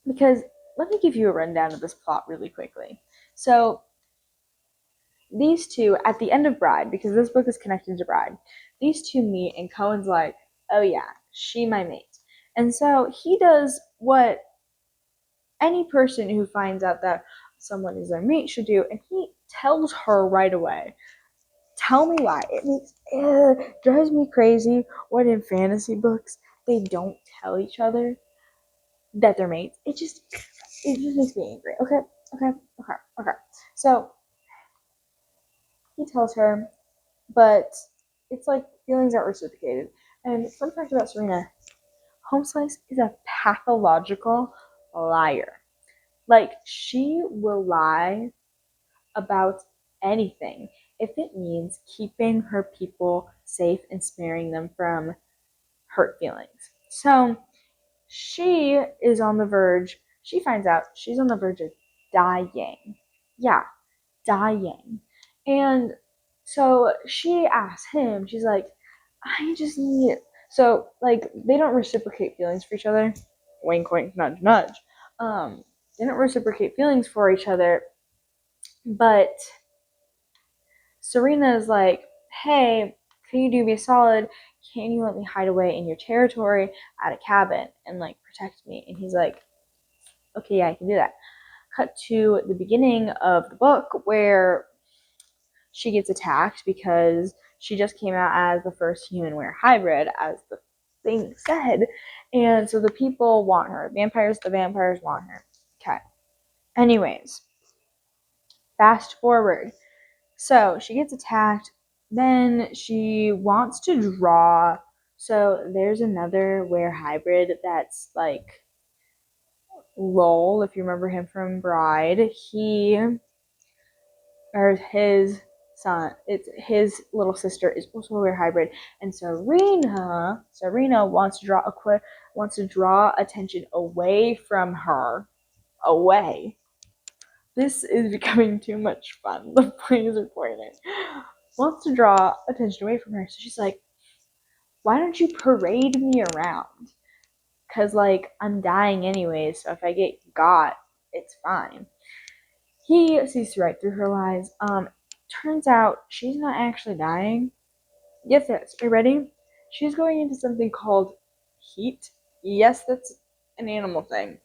Because let me give you a rundown of this plot really quickly. So, these two, at the end of Bride, because this book is connected to Bride, these two meet, and Cohen's like, oh yeah, she my mate. And so he does what any person who finds out that someone is their mate should do, and he tells her right away. Tell me why. It drives me crazy when in fantasy books they don't tell each other that they're mates. It just makes me angry. Okay. So he tells her, but it's like feelings aren't reciprocated. And fun fact about Serena, Homeslice is a pathological liar. Like, she will lie about anything if it means keeping her people safe and sparing them from hurt feelings. So she is on the verge, she finds out she's on the verge of dying. Yeah, dying. And so she asks him, she's like, I just need it. So, like, they don't reciprocate feelings for each other. Wink, wink, nudge, nudge. They don't reciprocate feelings for each other, but Serena's like, hey, can you do me a solid? Can you let me hide away in your territory at a cabin and, like, protect me? And he's like, okay, yeah, I can do that. Cut to the beginning of the book where she gets attacked because she just came out as the first human-were hybrid, as the thing said. And so the people want her. The vampires want her. Okay. Anyways, fast forward. So she gets attacked. Then she wants to draw. So there's another were hybrid that's like Lowell, if you remember him from Bride. His son, it's his little sister is also a were hybrid, and Serena wants to draw attention away from her. Away. This is becoming too much fun. The point is important. Wants to draw attention away from her. So she's like, why don't you parade me around? Because, like, I'm dying anyway, so if I get got, it's fine. He sees right through her lies. Turns out she's not actually dying. Get this. Are you ready? She's going into something called heat. Yes, that's an animal thing.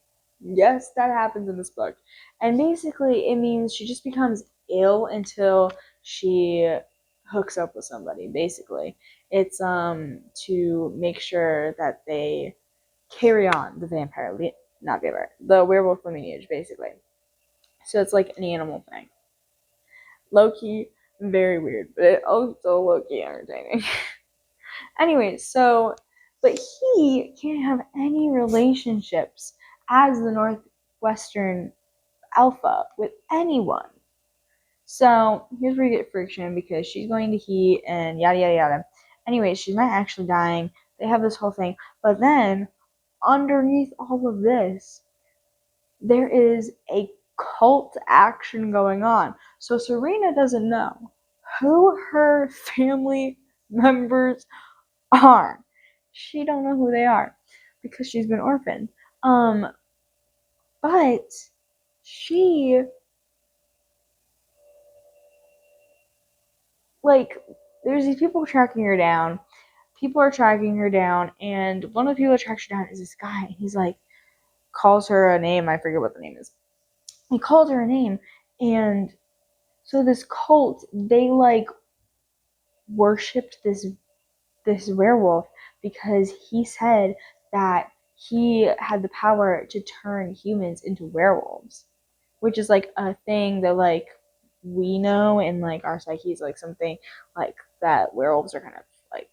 Yes, that happens in this book. And basically, it means she just becomes ill until she hooks up with somebody, basically. It's to make sure that they carry on the the werewolf lineage, basically. So it's like an animal thing. Low-key, very weird, but it also low-key entertaining. Anyway, so, but he can't have any relationships as the Northwestern Alpha with anyone. So here's where you get friction because she's going to heat and yada yada yada. Anyway, she's not actually dying. They have this whole thing, but then underneath all of this, there is a cult action going on. So Serena doesn't know who her family members are. She don't know who they are because she's been orphaned. But she like there's these people tracking her down. People are tracking her down, and one of the people that tracks her down is this guy. And he's like calls her a name. I forget what the name is. He calls her a name, and so this cult they like worshipped this werewolf because he said that he had the power to turn humans into werewolves, which is like a thing that like we know in like our psyches, like something like that werewolves are kind of like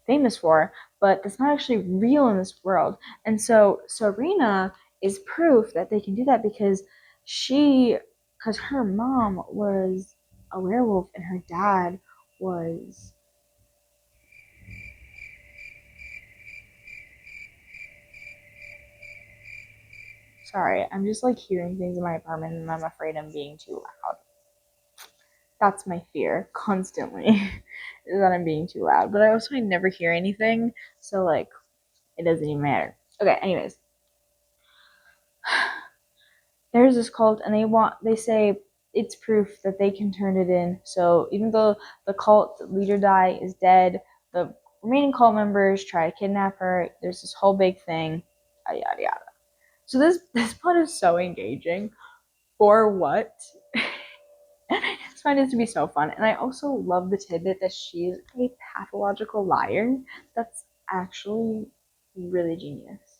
famous for, but that's not actually real in this world. And so Serena is proof that they can do that because her mom was a werewolf and her dad was sorry, I'm just like hearing things in my apartment and I'm afraid I'm being too loud. That's my fear constantly is that I'm being too loud. But I never hear anything, so like it doesn't even matter. Okay, anyways. There's this cult and they say it's proof that they can turn it in. So even though the cult leader is dead, the remaining cult members try to kidnap her. There's this whole big thing. Yada yada yada. So this plot is so engaging. For what? I just find it to be so fun. And I also love the tidbit that she's a pathological liar. That's actually really genius.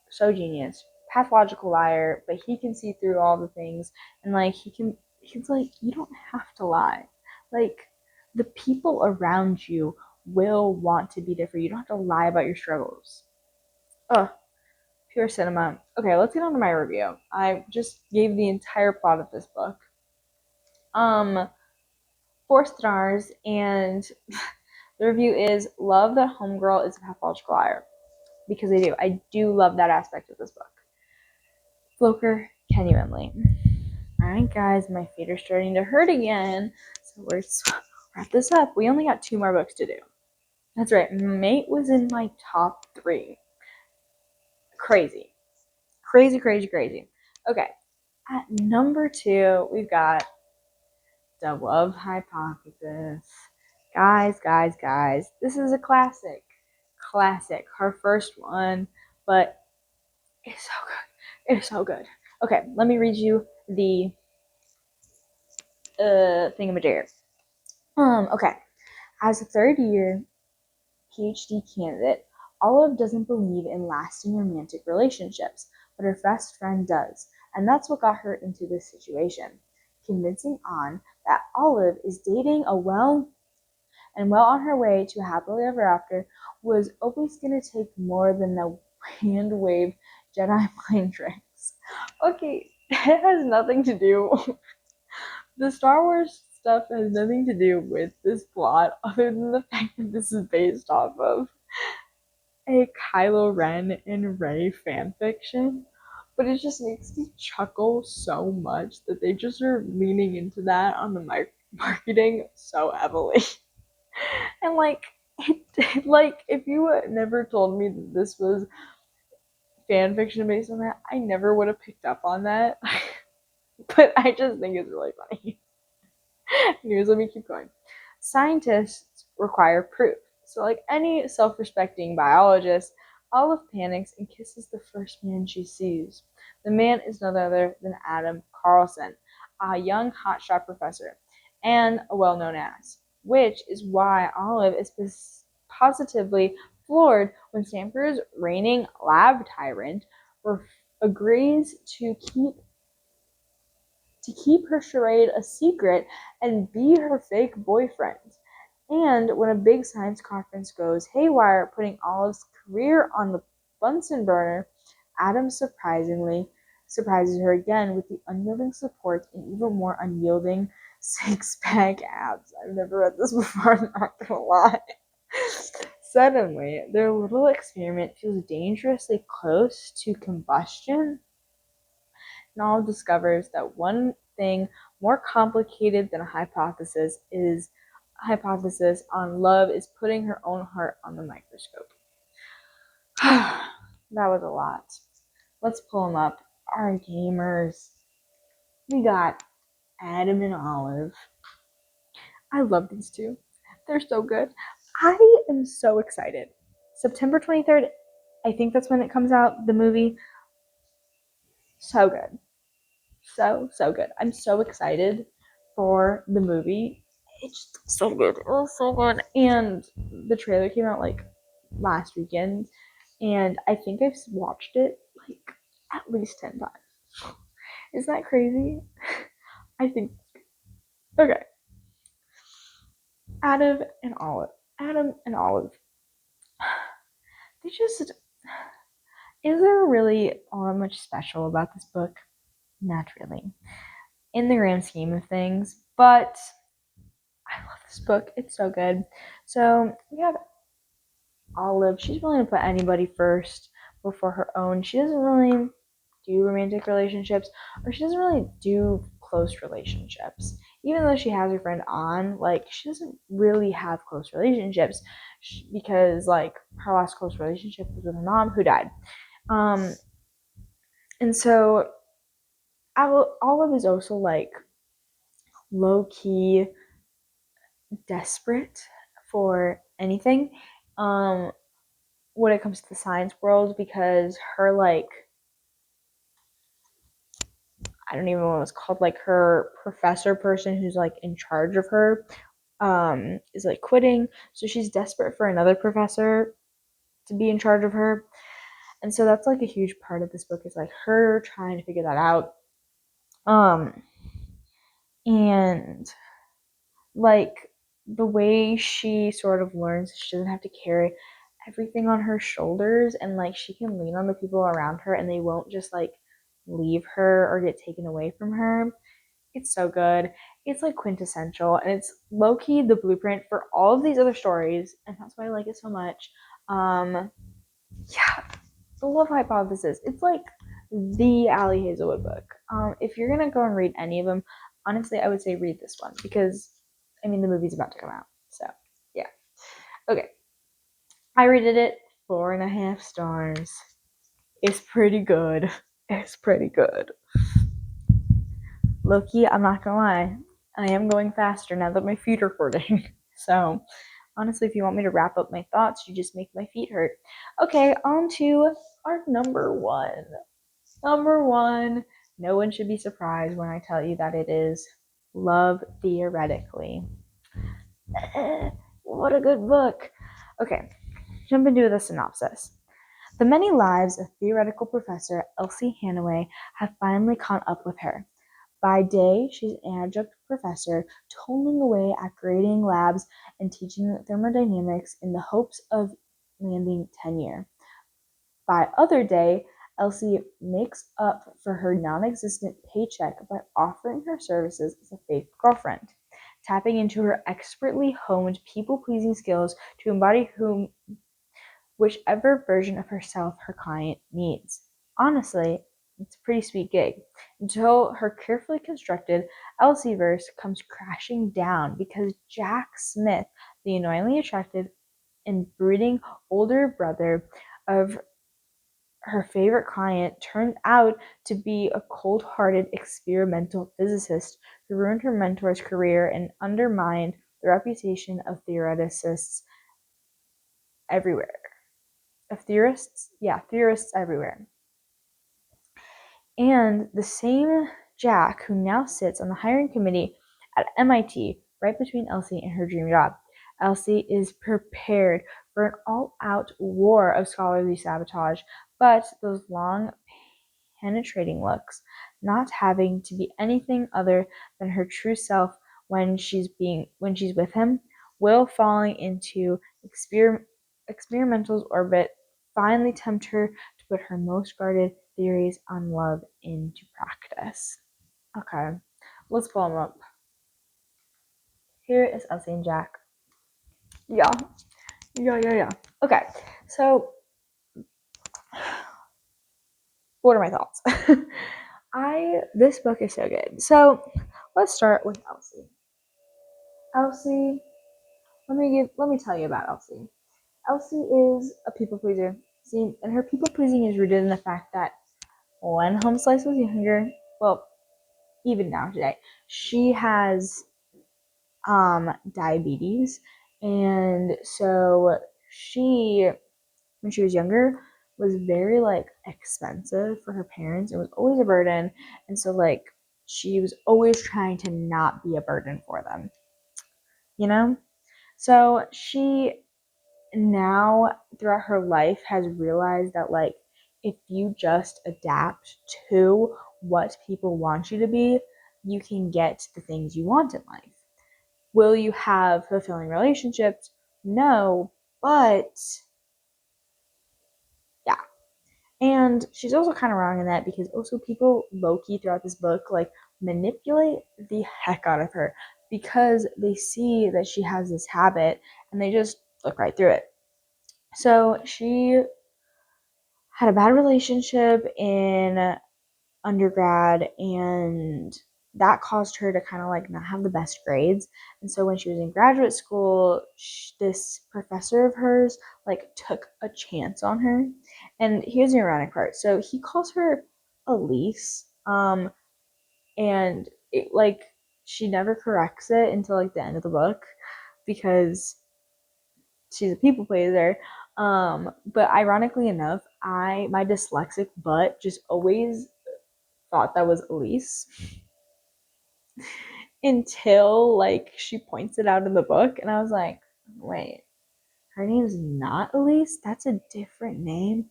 So genius. Pathological liar, but he can see through all the things and like he's like, you don't have to lie. Like the people around you will want to be there for you. You don't have to lie about your struggles. Ugh. Pure cinema. Okay, let's get on to my review. I just gave the entire plot of this book. 4 stars, and the review is love that homegirl is a pathological liar. Because I do love that aspect of this book. Floker, genuinely. Alright guys, my feet are starting to hurt again. So let's wrap this up. We only got 2 more books to do. That's right, Mate was in my top 3. Crazy. Crazy, crazy, crazy. Okay, at number 2, we've got The Love Hypothesis. Guys, this is a classic. Classic. Her first one, but it's so good. It's so good. Okay, let me read you the thingamajigger. Okay. As a third-year PhD candidate, Olive doesn't believe in lasting romantic relationships, but her best friend does, and that's what got her into this situation. Convincing Anne that Olive is dating a well on her way to happily ever after was always going to take more than the hand-waved Jedi mind tricks. Okay, that has nothing to do. The Star Wars stuff has nothing to do with this plot other than the fact that this is based off of a Kylo Ren and Rey fanfiction. But it just makes me chuckle so much that they just are leaning into that on the marketing so heavily. And like, if you never told me that this was fan fiction based on that, I never would have picked up on that. But I just think it's really funny. Anyways, let me keep going. Scientists require proof. So, like any self-respecting biologist, Olive panics and kisses the first man she sees. The man is none other than Adam Carlson, a young hotshot professor, and a well-known ass. Which is why Olive is positively floored when Stanford's reigning lab tyrant agrees to keep to keep her charade a secret and be her fake boyfriend. And when a big science conference goes haywire, putting Olive's career on the Bunsen burner, Adam surprises her again with the unyielding support and even more unyielding six-pack abs. I've never read this before, I'm not gonna lie. Suddenly, their little experiment feels dangerously close to combustion. Noel discovers that one thing more complicated than a hypothesis on love is putting her own heart on the microscope. That was a lot. Let's pull them up. Our gamers. We got Adam and Olive. I love these two. They're so good. I am so excited. September 23rd, I think that's when it comes out, the movie. So good. So good. I'm so excited for the movie. It's just so good. It was so good. And the trailer came out like last weekend, and I think I've watched it like at least 10 times. Isn't that crazy? I think. Okay. Adam and Olive. Adam and Olive. They just. Is there really all that much special about this book? Not really. In the grand scheme of things, but I love this book. It's so good. So we have Olive. She's willing to put anybody first before her own. She doesn't really do romantic relationships, or she doesn't really do close relationships. Even though she has her friend on, like, she doesn't really have close relationships because, like, her last close relationship was with her mom who died. And so Olive is also, like, low-key desperate for anything when it comes to the science world, because her, like, I don't even know what it's called, like, her professor person who's, like, in charge of her is, like, quitting, so she's desperate for another professor to be in charge of her. And so that's, like, a huge part of this book, is, like, her trying to figure that out. And, like, the way she sort of learns, she doesn't have to carry everything on her shoulders, and, like, she can lean on the people around her and they won't just, like, leave her or get taken away from her. It's so good. It's, like, quintessential, and it's low-key the blueprint for all of these other stories, and that's why I like it so much. Yeah, the Love Hypothesis. It's, like, the Ali Hazelwood book. If you're gonna go and read any of them, honestly, I would say read this one, because, I mean, the movie's about to come out, so, yeah. Okay. I rated it 4.5 stars. It's pretty good. It's pretty good. Loki, I'm not gonna lie, I am going faster now that my feet are hurting. So, honestly, if you want me to wrap up my thoughts, you just make my feet hurt. Okay, on to our number one. Number one, no one should be surprised when I tell you that it is Love Theoretically. What a good book. Okay, jump into the synopsis. The many lives of theoretical professor Elsie Hanaway have finally caught up with her. By day, she's an adjunct professor, toiling away at grading labs and teaching thermodynamics in the hopes of landing tenure. By other day, Elsie makes up for her non-existent paycheck by offering her services as a fake girlfriend, tapping into her expertly honed people-pleasing skills to embody whichever version of herself her client needs. Honestly, it's a pretty sweet gig, until her carefully constructed Elsieverse comes crashing down because Jack Smith, the annoyingly attractive and brooding older brother of her favorite client, turned out to be a cold-hearted experimental physicist who ruined her mentor's career and undermined the reputation of theorists everywhere. Theorists everywhere. And the same Jack who now sits on the hiring committee at MIT, right between Elsie and her dream job. Elsie is prepared for an all-out war of scholarly sabotage, but those long, penetrating looks, not having to be anything other than her true self when she's with him, Will falling into experimental's orbit finally tempt her to put her most guarded theories on love into practice. Okay, let's pull them up. Here is Elsie and Jack. Yeah. Okay, so what are my thoughts? This book is so good. So let's start with Elsie. Elsie, let me tell you about Elsie. Elsie is a people pleaser. See, and her people pleasing is rooted in the fact that when Home Slice was younger, well, even now today, she has diabetes, and so she, when she was younger, was very like expensive for her parents. It was always a burden, and so like she was always trying to not be a burden for them, you know. So she now throughout her life has realized that like if you just adapt to what people want you to be, you can get the things you want in life. Will you have fulfilling relationships? No, but yeah. And she's also kind of wrong in that because also people low-key throughout this book like manipulate the heck out of her because they see that she has this habit and they just look right through it. So she had a bad relationship in undergrad, and that caused her to kind of like not have the best grades. And so when she was in graduate school, this professor of hers like took a chance on her. And here's the ironic part. So he calls her Elise, and it like she never corrects it until like the end of the book because she's a people pleaser. But ironically enough, my dyslexic butt just always thought that was Elise until like she points it out in the book, and I was like, wait, her name's not Elise? That's a different name.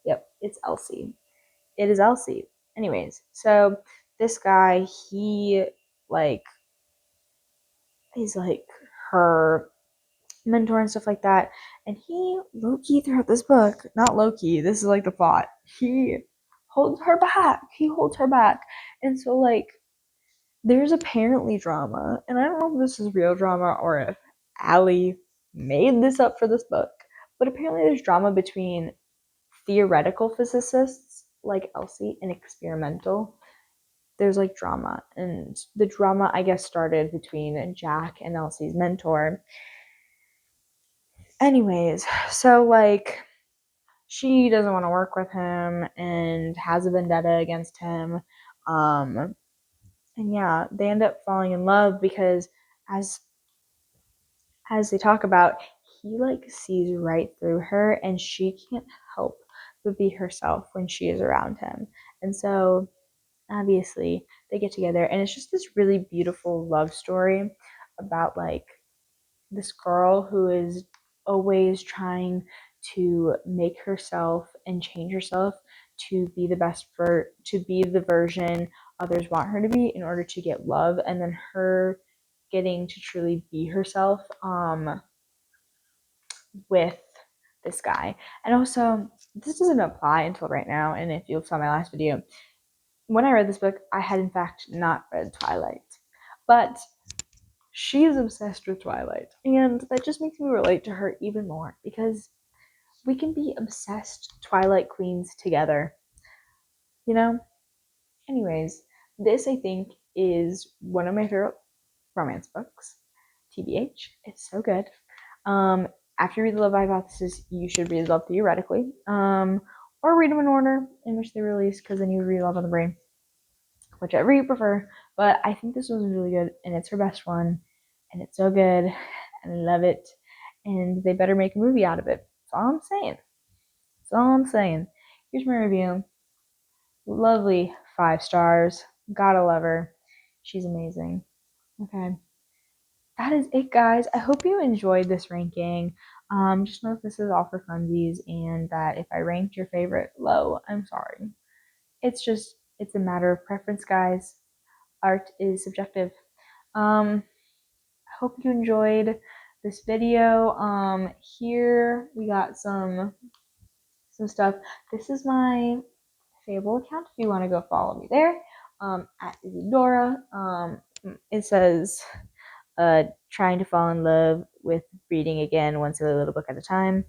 Yep, it's Elsie. It is Elsie. Anyways, so this guy, he like he's like her mentor and stuff like that. And he low key throughout this book, not low key, this is like the plot. He holds her back. He holds her back. And so like there's apparently drama, and I don't know if this is real drama or if Ali made this up for this book, but apparently there's drama between theoretical physicists like Elsie and experimental. There's like drama, and the drama I guess started between Jack and Elsie's mentor. Anyways, so like she doesn't want to work with him and has a vendetta against him. And yeah, they end up falling in love because as they talk about, he like sees right through her and she can't help but be herself when she is around him. And so obviously they get together, and it's just this really beautiful love story about like this girl who is always trying to make herself and change herself to be the to be the version others want her to be in order to get love, and then her getting to truly be herself with this guy. And also, this doesn't apply until right now, and if you saw my last video, when I read this book, I had in fact not read Twilight, but she is obsessed with Twilight, and that just makes me relate to her even more because we can be obsessed Twilight queens together, you know? Anyways, this I think is one of my favorite romance books. TBH, it's so good. After you read The Love Hypothesis, you should read Love Theoretically, or read them in order in which they release, because then you read Love on the Brain, whichever you prefer. But I think this was really good, and it's her best one, and it's so good, and I love it. And they better make a movie out of it. That's all I'm saying. That's all I'm saying. Here's my review. Lovely 5 stars. Gotta love her. She's amazing. Okay. That is it, guys. I hope you enjoyed this ranking. Just know this is all for funsies, and that if I ranked your favorite low, I'm sorry. It's just It's a matter of preference, guys. Art is subjective. I hope you enjoyed this video. Here we got some stuff. This is my Fable account if you want to go follow me there. At Isadora. It says trying to fall in love with reading again, one silly little book at a time.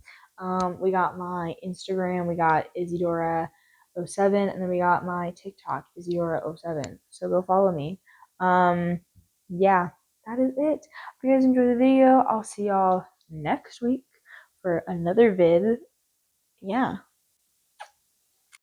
We got my Instagram, we got Isadora07, and then we got my TikTok, Isadora07. So go follow me. Yeah, that is it. If you guys enjoyed the video, I'll see y'all next week for another vid. Yeah.